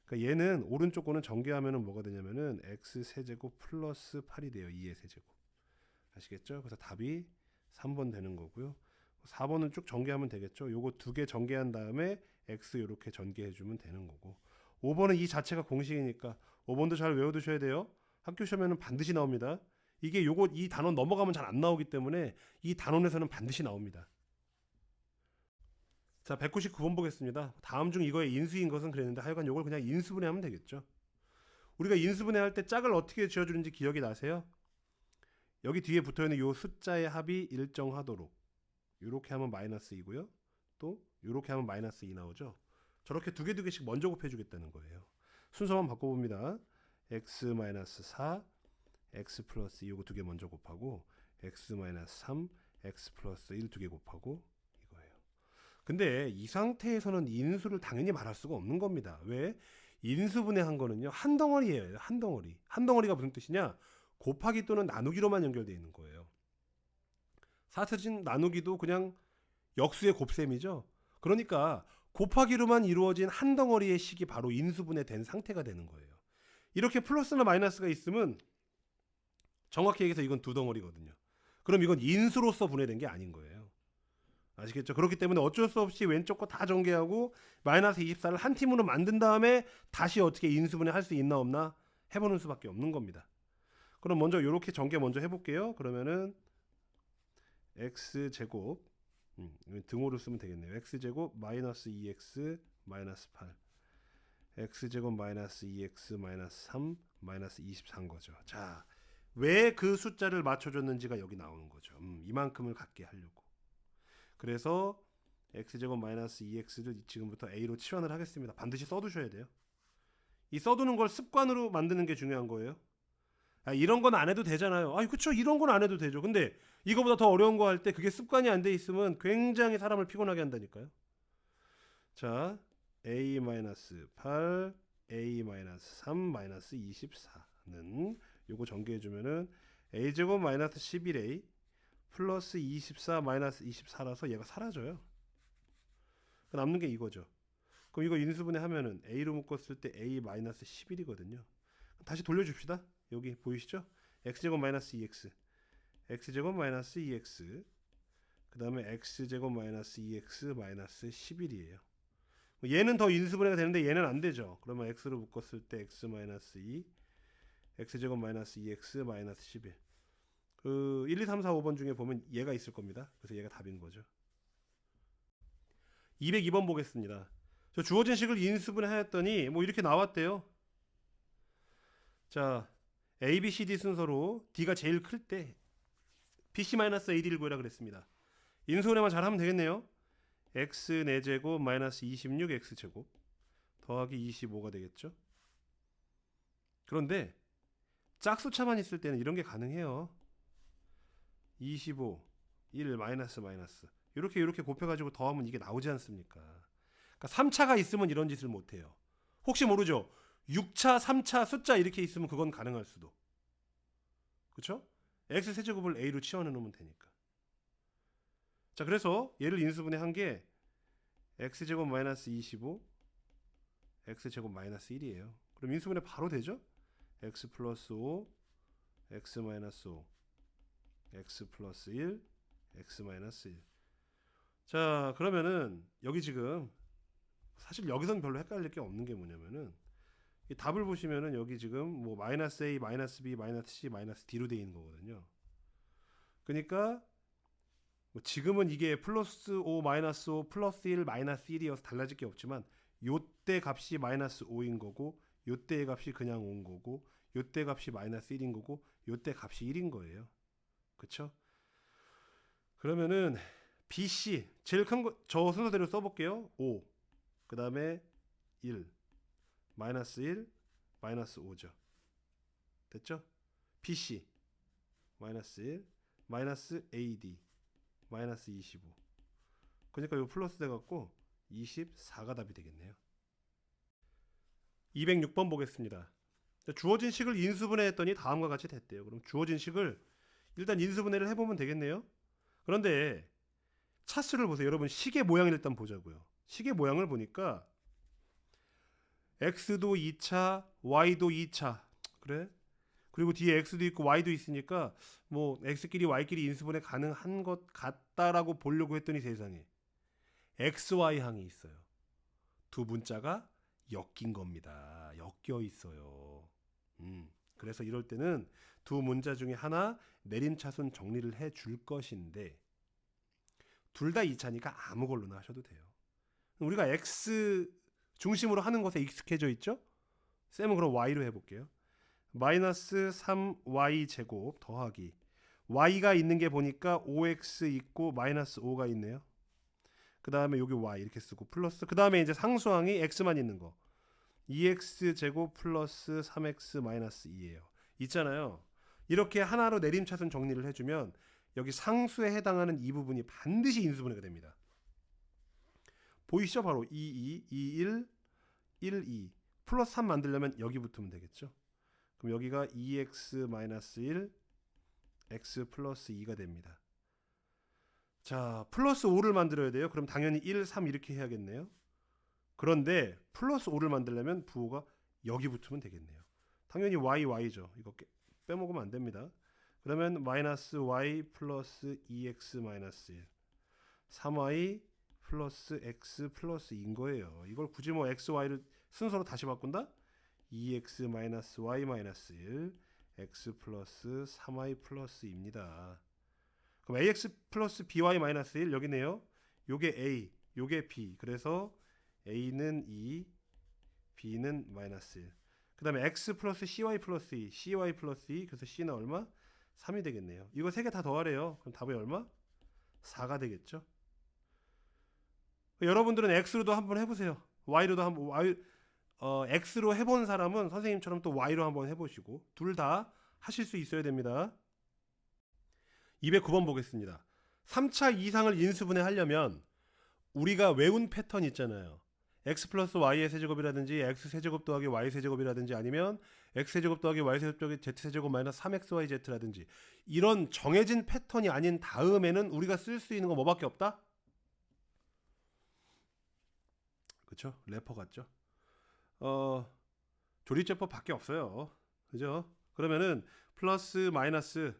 그러니까 얘는 오른쪽 거는 전개하면은 뭐가 되냐면은 x세제곱 플러스 8이 돼요. 2의 세제곱. 아시겠죠? 그래서 답이 3번 되는 거고요. 4번은 쭉 전개하면 되겠죠. 요거 두 개 전개한 다음에 x 이렇게 전개해 주면 되는 거고. 5번은 이 자체가 공식이니까 5번도 잘 외워두셔야 돼요. 학교 시험에는 반드시 나옵니다. 이게 요거 이 단원 넘어가면 잘 안 나오기 때문에 이 단원에서는 반드시 나옵니다. 자, 199번 보겠습니다. 다음 중 이거의 인수인 것은 그랬는데 하여간 요걸 그냥 인수분해하면 되겠죠. 우리가 인수분해할 때 짝을 어떻게 지어주는지 기억이 나세요? 여기 뒤에 붙어있는 요 숫자의 합이 일정하도록 이렇게 하면 마이너스 2고요. 또 이렇게 하면 마이너스 2 나오죠. 저렇게 두 개씩 먼저 곱해주겠다는 거예요. 순서만 바꿔봅니다. x 마이너스 4, x 플러스 2 요거 두 개 먼저 곱하고 x 마이너스 3, x 플러스 1 두 개 곱하고 이거예요. 근데 이 상태에서는 인수를 당연히 말할 수가 없는 겁니다. 왜? 인수분해한 거는요. 한 덩어리예요. 한 덩어리. 한 덩어리가 무슨 뜻이냐? 곱하기 또는 나누기로만 연결되어 있는 거예요. 사스진 나누기도 그냥 역수의 곱셈이죠. 그러니까 곱하기로만 이루어진 한 덩어리의 식이 바로 인수분해된 상태가 되는 거예요. 이렇게 플러스나 마이너스가 있으면 정확히 얘기해서 이건 두 덩어리거든요. 그럼 이건 인수로서 분해된 게 아닌 거예요. 아시겠죠? 그렇기 때문에 어쩔 수 없이 왼쪽 거 다 전개하고 마이너스 24를 한 팀으로 만든 다음에 다시 어떻게 인수분해 할 수 있나 없나 해보는 수밖에 없는 겁니다. 그럼 먼저 이렇게 전개 먼저 해볼게요. 그러면은 x제곱 등호를 쓰면 되겠네요. x제곱 마이너스 2x 마이너스 8 x제곱 마이너스 2x 마이너스 3 마이너스 24인 거죠. 자, 왜 그 숫자를 맞춰줬는지가 여기 나오는 거죠. 이만큼을 갖게 하려고. 그래서 x제곱 마이너스 2x를 지금부터 a로 치환을 하겠습니다. 반드시 써두셔야 돼요. 이 써두는 걸 습관으로 만드는 게 중요한 거예요. 이런 건 안 해도 되잖아요. 그쵸, 이런 건 안 해도 되죠. 근데 이거보다 더 어려운 거 할 때 그게 습관이 안 돼 있으면 굉장히 사람을 피곤하게 한다니까요. 자, a-8, a-3, 24는 요거 전개해주면은 a제곱 마이너스 11a 플러스 24 마이너스 24라서 얘가 사라져요. 남는 게 이거죠. 그럼 이거 인수분해 하면은 a로 묶었을 때 a 마이너스 11이거든요. 다시 돌려줍시다. 여기 보이시죠? x제곱 마이너스 2x, x제곱 마이너스 2x, 그 다음에 x제곱 마이너스 2x 마이너스 11이에요. 얘는 더 인수분해가 되는데 얘는 안 되죠. 그러면 x로 묶었을 때 x 마이너스 2, x제곱 마이너스 2x 마이너스 11. 그 1, 2, 3, 4, 5번 중에 보면 얘가 있을 겁니다. 그래서 얘가 답인 거죠. 202번 보겠습니다. 저 주어진 식을 인수분해 하였더니 뭐 이렇게 나왔대요. 자, A, B, C, D 순서로 D가 제일 클 때 BC-AD를 구해라 그랬습니다. 인수분해만 잘하면 되겠네요. x 4제곱 마이너스 26x제곱 더하기 25가 되겠죠. 그런데 짝수차만 있을 때는 이런 게 가능해요. 25, 1, 마이너스 이렇게 곱해가지고 더하면 이게 나오지 않습니까? 그러니까 3차가 있으면 이런 짓을 못해요. 혹시 모르죠? 6차, 3차 숫자 이렇게 있으면 그건 가능할 수도. 그렇죠? x 세제곱을 a로 치환해 놓으면 되니까. 자, 그래서 얘를 인수분해 한 게 x제곱 마이너스 25, x제곱 마이너스 1이에요. 그럼 인수분해 바로 되죠? x 플러스 5, x 마이너스 5, x 플러스 1, x 마이너스 1. 자, 그러면은 여기 지금 사실 여기선 별로 헷갈릴 게 없는 게 뭐냐면은 이 답을 보시면은 여기 지금 뭐 마이너스 a, 마이너스 b, 마이너스 c, 마이너스 d로 되어 있는 거거든요. 그러니까 뭐 지금은 이게 플러스 5, 마이너스 5, 플러스 1, 마이너스 1이어서 달라질 게 없지만 요때 값이 마이너스 5인 거고 요때의 값이 그냥 5인 거고 요때 값이 마이너스 1인 거고 요때 값이 1인 거예요. 그쵸? 그러면은 BC 제일 큰 거 저 순서대로 써볼게요. 5, 그 다음에 1, 마이너스 1, 마이너스 5죠. 됐죠? BC 마이너스 1, 마이너스 AD 마이너스 25. 그러니까 요 플러스 돼갖고 24가 답이 되겠네요. 206번 보겠습니다. 주어진 식을 인수분해했더니 다음과 같이 됐대요. 그럼 주어진 식을 일단 인수분해를 해보면 되겠네요. 그런데 차수를 보세요. 여러분 식의 모양을 일단 보자고요. 식의 모양을 보니까 x도 2차, y도 2차. 그래? 그리고 뒤에 x도 있고 y도 있으니까 뭐 x끼리 y끼리 인수분해 가능한 것 같다라고 보려고 했더니 세상에 xy 항이 있어요. 두 문자가 엮인 겁니다. 엮여 있어요. 그래서 이럴 때는 두 문자 중에 하나 내림차순 정리를 해줄 것인데 둘 다 2차니까 아무 걸로나 하셔도 돼요. 우리가 x 중심으로 하는 것에 익숙해져 있죠? 쌤은 그럼 y로 해볼게요. 마이너스 3y 제곱 더하기 y가 있는 게 보니까 5x 있고 마이너스 5가 있네요. 그 다음에 여기 y 이렇게 쓰고 플러스 그 다음에 이제 상수항이 x만 있는 거 2x 제곱 플러스 3x 마이너스 2예요. 있잖아요. 이렇게 하나로 내림차순 정리를 해주면 여기 상수에 해당하는 이 부분이 반드시 인수분해가 됩니다. 보이시죠? 바로 2, 1, 1, 2 플러스 3 만들려면 여기 붙으면 되겠죠. 그럼 여기가 2x 마이너스 1 x 플러스 2가 됩니다. 자, 플러스 5를 만들어야 돼요. 그럼 당연히 1, 3 이렇게 해야겠네요. 그런데 플러스 5를 만들려면 부호가 여기 붙으면 되겠네요. 당연히 y죠. 이거 빼먹으면 안 됩니다. 그러면 마이너스 y 플러스 2x 마이너스 1 3y 플러스 x 플러스 2인 거예요. 이걸 굳이 뭐 x, y를 순서로 다시 바꾼다? 2x 마이너스 y 마이너스 1 x 플러스 3y 플러스 2입니다. 그럼 ax 플러스 by 마이너스 1 여기네요. 요게 a, 요게 b. 그래서 a는 2, b는 마이너스 1. 그 다음에 x 플러스 cy 플러스 2, cy 플러스 2, 그래서 c는 얼마? 3이 되겠네요. 이거 세 개 다 더하래요. 그럼 답이 얼마? 4가 되겠죠. 여러분들은 x로도 한번 해보세요. y로도 한번 x로 해본 사람은 선생님처럼 또 y로 한번 해보시고 둘 다 하실 수 있어야 됩니다. 209번 보겠습니다. 3차 이상을 인수분해 하려면 우리가 외운 패턴 있잖아요. x 플러스 y의 세제곱이라든지 x 세제곱 더하기 y 세제곱이라든지 아니면 x 세제곱 더하기 y 세제곱 더하기 z 세제곱 마이너스 3xyz라든지 이런 정해진 패턴이 아닌 다음에는 우리가 쓸 수 있는 거 뭐밖에 없다? 그쵸? 래퍼 같죠? 조리제법 밖에 없어요. 그죠? 그러면은 플러스 마이너스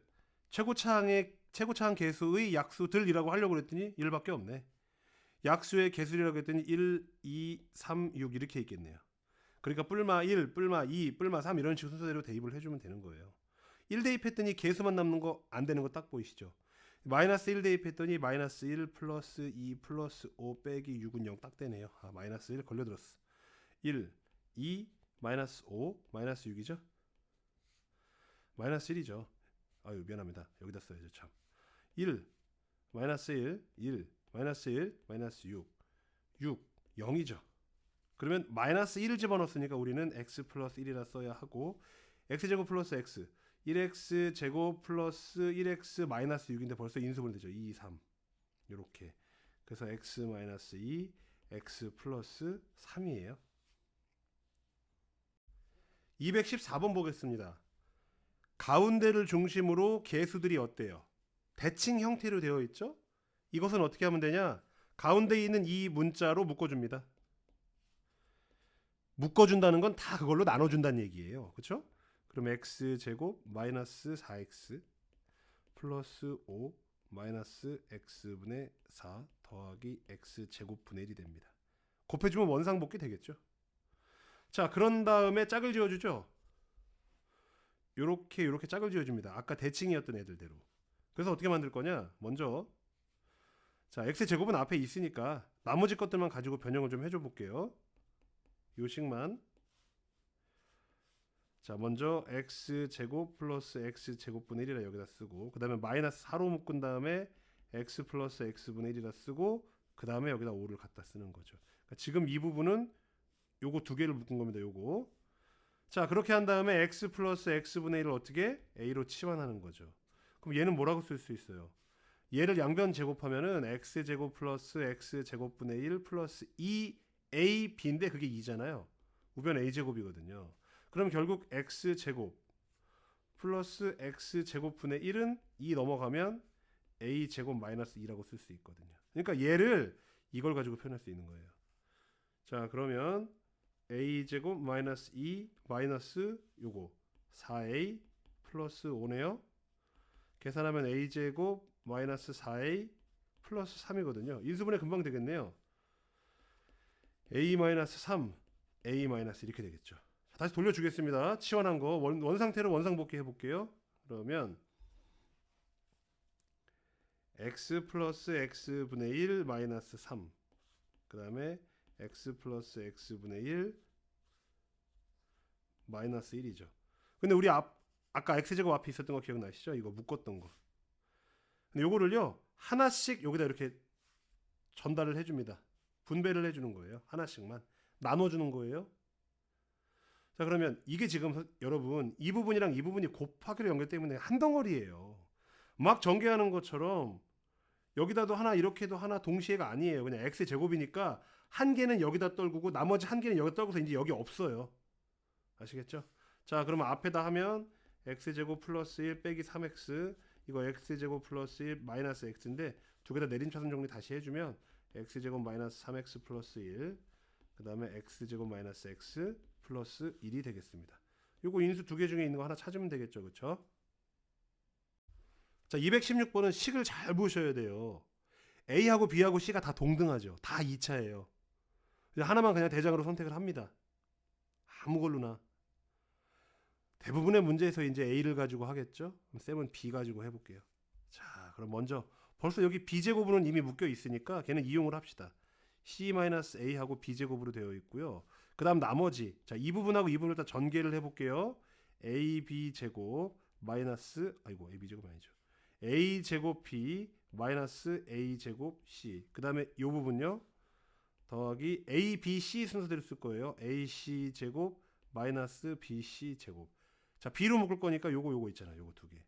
최고차항 계수의 약수들이라고 하려고 그랬더니 1밖에 없네. 약수의 개수라고 했더니 1, 2, 3, 6 이렇게 있겠네요. 그러니까 뿔마 1, 뿔마 2, 뿔마 3 이런 식으로 순서대로 대입을 해주면 되는 거예요. 1 대입했더니 개수만 남는 거 안 되는 거 딱 보이시죠? 마이너스 1 대입했더니 마이너스 1 플러스 2 플러스 5 빼기 6은 0 딱 되네요. 마이너스 1 걸려들었어. 1, 2, 마이너스 5, 마이너스 6이죠? 마이너스 1이죠. 아유 미안합니다. 여기다 써야죠 참. 1, 마이너스 1, 1, 마이너스 1, 마이너스 6, 6, 0이죠. 그러면 마이너스 1을 집어넣었으니까 우리는 x 플러스 1이라 써야 하고 x제곱 플러스 x 1x 제곱 플러스 1x 마이너스 6인데 벌써 인수분해 되죠. 2, 3 이렇게. 그래서 x 마이너스 2, x 플러스 3이에요. 214번 보겠습니다. 가운데를 중심으로 개수들이 어때요? 대칭 형태로 되어 있죠? 이것은 어떻게 하면 되냐? 가운데에 있는 이 문자로 묶어줍니다. 묶어준다는 건 다 그걸로 나눠준다는 얘기예요. 그렇죠? 그럼 x제곱 마이너스 4x 플러스 5 마이너스 x분의 4 더하기 x제곱분의 1이 됩니다. 곱해주면 원상복귀 되겠죠? 자, 그런 다음에 짝을 지어주죠? 요렇게 짝을 지어줍니다. 아까 대칭이었던 애들대로. 그래서 어떻게 만들 거냐? 먼저 자, x제곱은 앞에 있으니까 나머지 것들만 가지고 변형을 좀 해줘 볼게요. 요식만. 자, 먼저 x제곱 플러스 x제곱분의 1이라 여기다 쓰고 그 다음에 마이너스 4로 묶은 다음에 x 플러스 x분의 1이라 쓰고 그 다음에 여기다 5를 갖다 쓰는 거죠. 그러니까 지금 이 부분은 요거 두 개를 묶은 겁니다. 요거. 자, 그렇게 한 다음에 x 플러스 x분의 1을 어떻게? a로 치환하는 거죠. 그럼 얘는 뭐라고 쓸 수 있어요? 얘를 양변 제곱하면은 x제곱 플러스 x제곱분의 1 플러스 2ab인데 그게 2잖아요. 우변 a제곱이거든요. 그럼 결국 x제곱 플러스 x제곱분의 1은 2 넘어가면 a제곱 마이너스 2라고 쓸 수 있거든요. 그러니까 얘를 이걸 가지고 표현할 수 있는 거예요. 자, 그러면 a제곱 마이너스 2 마이너스 요거 4a 플러스 5네요. 계산하면 a제곱 마이너스 4a 플러스 3이거든요. 인수분해 금방 되겠네요. a 마이너스 3, a 마이너스 이렇게 되겠죠. 자, 다시 돌려주겠습니다. 치환한 거 원상태로 원상복귀 해볼게요. 그러면 x 플러스 x분의 1 마이너스 3 그 다음에 x 플러스 x분의 1 마이너스 1이죠. 근데 우리 아까 x제곱 앞에 있었던 거 기억나시죠? 이거 묶었던 거. 근데 요거를요 하나씩 여기다 이렇게 전달을 해줍니다. 분배를 해주는 거예요. 하나씩만 나눠주는 거예요. 자, 그러면 이게 지금 여러분 이 부분이랑 이 부분이 곱하기로 연결 때문에 한 덩어리예요. 막 전개하는 것처럼 여기다도 하나 이렇게도 하나 동시에가 아니에요. 그냥 x제곱이니까 한 개는 여기다 떨구고 나머지 한 개는 여기다 떨고서 이제 여기 없어요. 아시겠죠? 자, 그러면 앞에다 하면 x제곱 플러스 1 빼기 3x 이거 x제곱 플러스 1 마이너스 x인데 두 개 다 내림차순 정리 다시 해주면 x제곱 마이너스 3x 플러스 1 그 다음에 x제곱 마이너스 x 플러스 1이 되겠습니다. 요거 인수 두 개 중에 있는 거 하나 찾으면 되겠죠. 그쵸? 자, 216번은 식을 잘 보셔야 돼요. A하고 B하고 C가 다 동등하죠. 다 2차예요. 하나만 그냥 대장으로 선택을 합니다. 아무 걸로나. 대부분의 문제에서 이제 A를 가지고 하겠죠. 그럼 쌤은 B 가지고 해볼게요. 자, 그럼 먼저 벌써 여기 B제곱은 이미 묶여 있으니까 걔는 이용을 합시다. C-A하고 B제곱으로 되어 있고요. 그 다음 나머지 자 이 부분하고 이 부분을 다 전개를 해볼게요. AB 제곱 마이너스 AB 제곱 아니죠. A 제곱 B 마이너스 A 제곱 C 그 다음에 이 부분요 더하기 A, B, C 순서대로 쓸 거예요. AC 제곱 마이너스 BC 제곱 자 B로 묶을 거니까 요거 있잖아요. 요거 두 개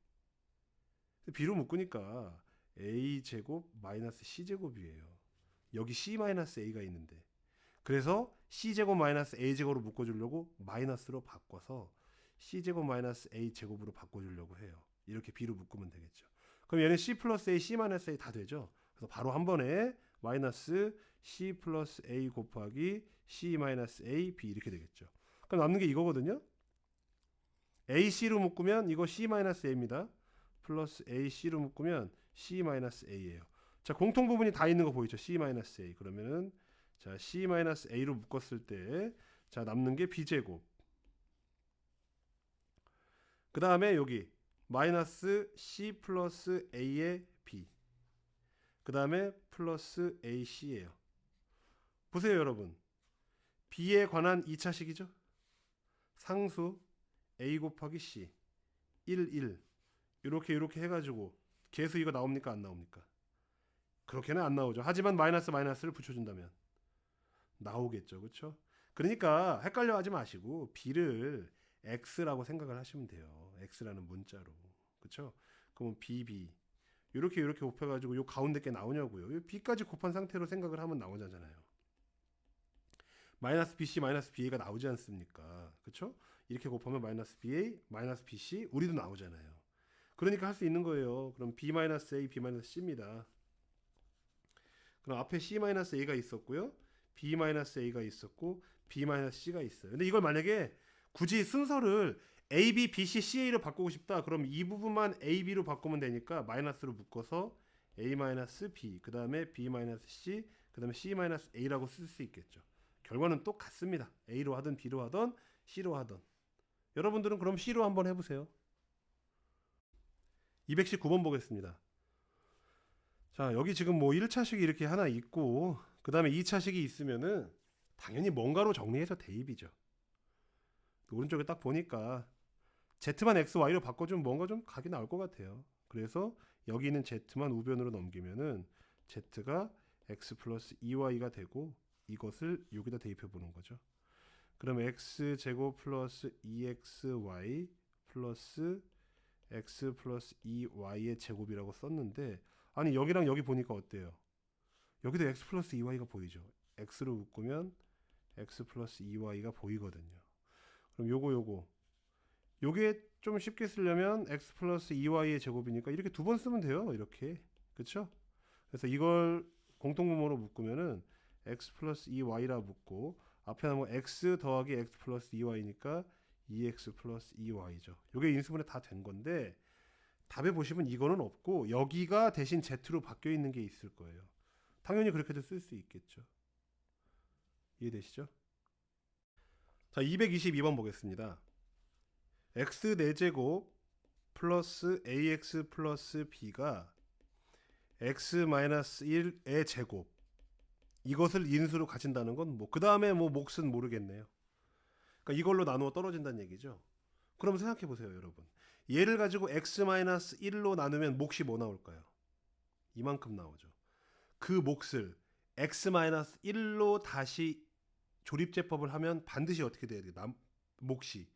B로 묶으니까 A 제곱 마이너스 C 제곱이에요. 여기 C 마이너스 A가 있는데 그래서 C 제곱 마이너스 A 제곱으로 묶어주려고 마이너스로 바꿔서 C 제곱 마이너스 A 제곱으로 바꿔주려고 해요. 이렇게 B로 묶으면 되겠죠. 그럼 얘는 C 플러스 A, C 마이너스 A 다 되죠. 그래서 바로 한 번에 마이너스 C 플러스 A 곱하기 C 마이너스 A, B 이렇게 되겠죠. 그럼 남는 게 이거거든요. AC로 묶으면 이거 C 마이너스 A입니다. 플러스 AC로 묶으면 C 마이너스 A예요. 자 공통 부분이 다 있는 거 보이죠? C 마이너스 A 그러면은 자 C 마이너스 A로 묶었을 때 자 남는 게 B 제곱 그 다음에 여기 마이너스 C 플러스 A의 B 그 다음에 플러스 AC예요. 보세요 여러분 B에 관한 2차식이죠. 상수 A 곱하기 C 1, 1 이렇게 해가지고 계수 이거 나옵니까 안 나옵니까? 그렇게는 안 나오죠. 하지만 마이너스를 붙여준다면 나오겠죠. 그렇죠? 그러니까 헷갈려 하지 마시고 B를 X라고 생각을 하시면 돼요. X라는 문자로. 그렇죠? 그러면 BB 이렇게 곱해가지고 요 가운데 게 나오냐고요. 요 B까지 곱한 상태로 생각을 하면 나오잖아요. 마이너스 BC 마이너스 BA가 나오지 않습니까? 그렇죠? 이렇게 곱하면 마이너스 BA 마이너스 BC 우리도 나오잖아요. 그러니까 할 수 있는 거예요. 그럼 B 마이너스 A B 마이너스 C입니다. 그럼 앞에 C 마이너스 A가 있었고요. B 마이너스 A가 있었고 B 마이너스 C가 있어요. 근데 이걸 만약에 굳이 순서를 A, B, B, C, CA로 바꾸고 싶다. 그럼 이 부분만 A, B로 바꾸면 되니까 마이너스로 묶어서 A 마이너스 B 그 다음에 B 마이너스 C 그 다음에 C 마이너스 A라고 쓸 수 있겠죠. 결과는 똑같습니다. A로 하든 B로 하든 C로 하든 여러분들은 그럼 C로 한번 해보세요. 219번 보겠습니다. 자 여기 지금 뭐 1차식이 이렇게 하나 있고 그 다음에 2차식이 있으면은 당연히 뭔가로 정리해서 대입이죠. 오른쪽에 딱 보니까 Z만 X, Y로 바꿔주면 뭔가 좀 각이 나올 것 같아요. 그래서 여기 있는 Z만 우변으로 넘기면은 Z가 X 플러스 2Y가 되고 이것을 여기다 대입해 보는 거죠. 그럼 X제곱 플러스 2XY 플러스 X 플러스 2Y의 제곱이라고 썼는데 아니 여기랑 여기 보니까 어때요? 여기도 X 플러스 2Y가 보이죠. X로 묶으면 X 플러스 2Y가 보이거든요. 그럼 요게 좀 쉽게 쓰려면 X 플러스 2Y의 제곱이니까 이렇게 두 번 쓰면 돼요. 이렇게 그쵸? 그래서 이걸 공통분모로 묶으면은 X 플러스 2Y라 묶고 앞에 남은 X 더하기 X 플러스 2Y니까 2X 플러스 2Y죠. 요게 인수분해 다 된 건데 답에 보시면 이거는 없고 여기가 대신 Z로 바뀌어 있는 게 있을 거예요. 당연히 그렇게도 쓸 수 있겠죠. 이해되시죠? 자 222번 보겠습니다. X 4제곱 플러스 AX 플러스 B가 X 마이너스 1의 제곱 이것을 인수로 가진다는 건 뭐 그 다음에 뭐 몫은 모르겠네요. 그러니까 이걸로 나누어 떨어진다는 얘기죠. 그럼 생각해 보세요 여러분. 얘를 가지고 X-1로 나누면 몫이 뭐 나올까요? 이만큼 나오죠. 그 몫을 X-1로 다시 조립제법을 하면 반드시 어떻게 돼야 돼요? 몫이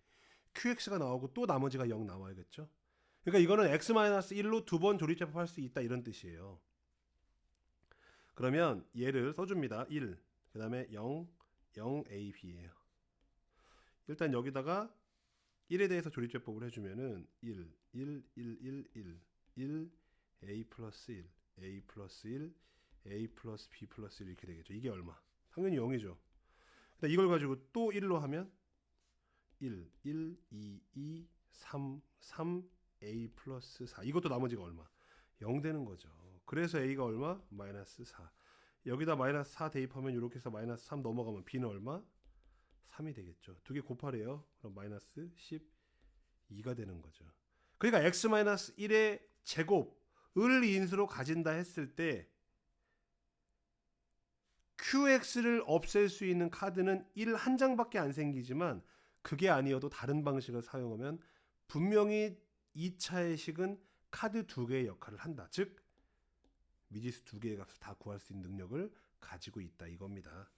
QX가 나오고 또 나머지가 0 나와야겠죠. 그러니까 이거는 X-1로 두 번 조립제법 할 수 있다 이런 뜻이에요. 그러면 얘를 써줍니다. 1, 그 다음에 0, 0AB예요. 일단 여기다가 1에 대해서 조립제법을 해주면은 1, 1, 1, 1, 1, 1, A 플러스 1, A 플러스 1, A 플러스 B 플러스 1 이렇게 되겠죠. 이게 얼마? 당연히 0이죠. 근데 이걸 가지고 또 1로 하면 1, 1, 2, 2, 3, 3, A 플러스 4 이것도 나머지가 얼마? 0 되는 거죠. 그래서 A가 얼마? 마이너스 4 여기다 마이너스 4 대입하면 이렇게 해서 마이너스 3 넘어가면 B는 얼마? 3이 되겠죠. 두 개 곱하래요. 그럼 마이너스 12가 되는 거죠. 그러니까 X-1의 제곱을 인수로 가진다 했을 때 QX를 없앨 수 있는 카드는 1 한 장밖에 안 생기지만 그게 아니어도 다른 방식을 사용하면 분명히 2차의 식은 카드 2개의 역할을 한다. 즉 미지수 2개의 값을 다 구할 수 있는 능력을 가지고 있다 이겁니다.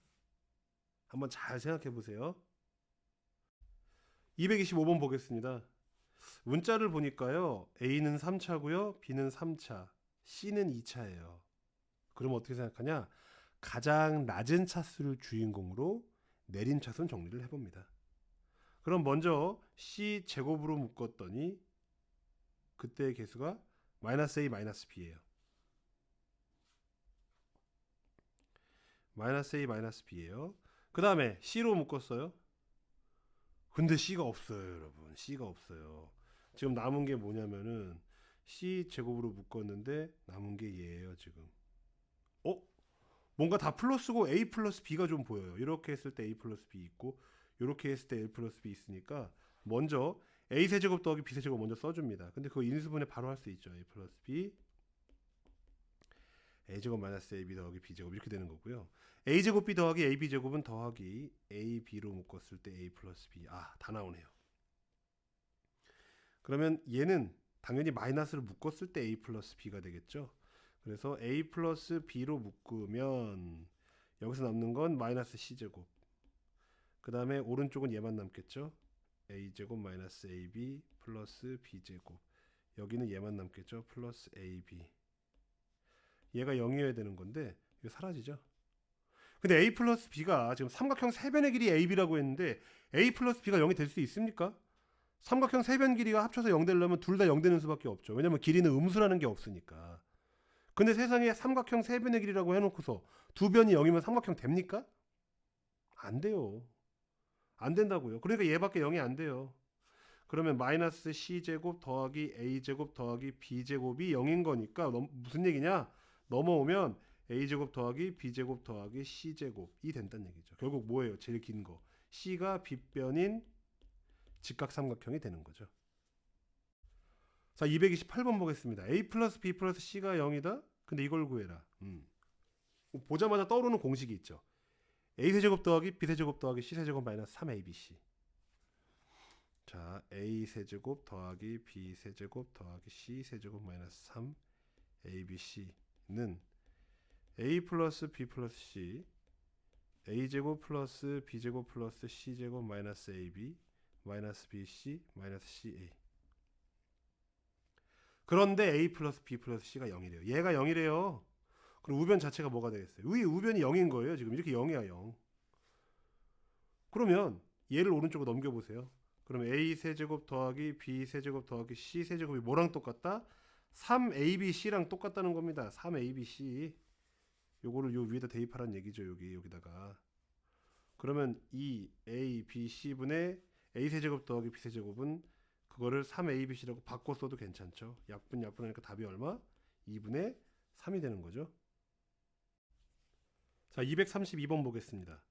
한번 잘 생각해 보세요. 225번 보겠습니다. 문자를 보니까요. A는 3차고요. B는 3차, C는 2차예요. 그럼 어떻게 생각하냐? 가장 낮은 차수를 주인공으로 내림 차수는 정리를 해봅니다. 그럼 먼저 C 제곱으로 묶었더니 그때의 개수가 마이너스 A 마이너스 B예요. 마이너스 A 마이너스 B예요. 그 다음에 C로 묶었어요. 근데 C가 없어요, 여러분. C가 없어요. 지금 남은 게 뭐냐면은 C 제곱으로 묶었는데 남은 게 얘예요, 지금. 뭔가 다 플러스고 A 플러스 B가 좀 보여요. 이렇게 했을 때 A 플러스 B 있고 이렇게 했을 때 A 플러스 B 있으니까 먼저 A 세제곱 더하기 B 세제곱 먼저 써줍니다. 근데 그거 인수분해 바로 할 수 있죠. A 플러스 B A제곱 마이너스 AB 더하기 B제곱 이렇게 되는 거고요. A제곱 B 더하기 AB제곱은 더하기 AB로 묶었을 때 A 플러스 B. 다 나오네요. 그러면 얘는 당연히 마이너스를 묶었을 때 A 플러스 B가 되겠죠. 그래서 A 플러스 B로 묶으면 여기서 남는 건 마이너스 C제곱. 그 다음에 오른쪽은 얘만 남겠죠. A제곱 마이너스 AB 플러스 B제곱. 여기는 얘만 남겠죠. 플러스 AB. 얘가 0이어야 되는 건데 이거 사라지죠. 근데 A 플러스 B가 지금 삼각형 세변의 길이 AB라고 했는데 A 플러스 B가 0이 될 수 있습니까? 삼각형 세변 길이가 합쳐서 0 되려면 둘 다 0 되는 수밖에 없죠. 왜냐면 길이는 음수라는 게 없으니까. 근데 세상에 삼각형 세변의 길이라고 해놓고서 두 변이 0이면 삼각형 됩니까? 안 돼요. 안 된다고요. 그러니까 얘밖에 0이 안 돼요. 그러면 마이너스 C제곱 더하기 A제곱 더하기 B제곱이 0인 거니까 무슨 얘기냐? 넘어오면 A제곱 더하기 B제곱 더하기 C제곱이 된다는 얘기죠. 결국 뭐예요? 제일 긴 거. C가 빗변인 직각삼각형이 되는 거죠. 자, 228번 보겠습니다. A 플러스 B 플러스 C가 0이다? 근데 이걸 구해라. 보자마자 떠오르는 공식이 있죠. A 세제곱 더하기 B 세제곱 더하기 C 세제곱 마이너스 3ABC. 자, A 세제곱 더하기 B 세제곱 더하기 C 세제곱 마이너스 3ABC는 A 플러스 B 플러스 C A제곱 플러스 B제곱 플러스 C제곱 마이너스 AB 마이너스 BC 마이너스 CA. 그런데 A 플러스 B 플러스 C가 0이래요. 얘가 0이래요. 그럼 우변 자체가 뭐가 되겠어요? 우변이 0인 거예요. 지금 이렇게 0이야 0. 그러면 얘를 오른쪽으로 넘겨보세요. 그럼 A 세제곱 더하기 B 세제곱 더하기 C 세제곱이 뭐랑 똑같다? 3ABC랑 똑같다는 겁니다. 3ABC. 요거를 요 위에다 대입하라는 얘기죠. 여기다가. 그러면 이 A, B, C분의 A 세제곱 더하기 B 세제곱은 그거를 3ABC라고 바꿔 써도 괜찮죠. 약분하니까 답이 얼마? 2분의 3이 되는 거죠. 자, 232번 보겠습니다.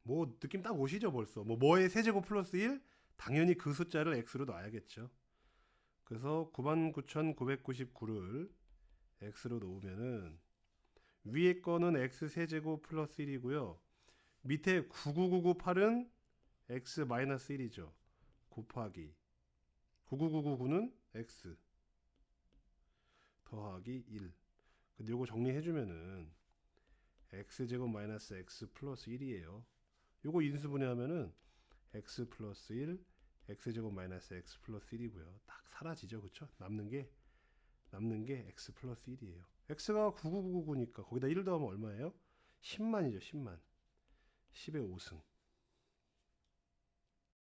뭐 느낌 딱 오시죠 벌써. 뭐의 세제곱 플러스 1? 당연히 그 숫자를 x로 놔야겠죠. 그래서 99,999를 x로 놓으면은 위에 거는 x 세제곱 플러스 1이고요. 밑에 99998은 x 마이너스 1이죠. 곱하기 99999는 x 더하기 1. 근데 요거 정리해주면은 x제곱 마이너스 x 플러스 1이에요. 요거 인수분해하면은 x 플러스 1 x제곱 마이너스 x 플러스 1이고요. 딱 사라지죠. 그쵸? 남는 게 x 플러스 1이에요. x가 99999니까 거기다 1 더하면 얼마예요? 10만이죠. 10만. 10의 5승.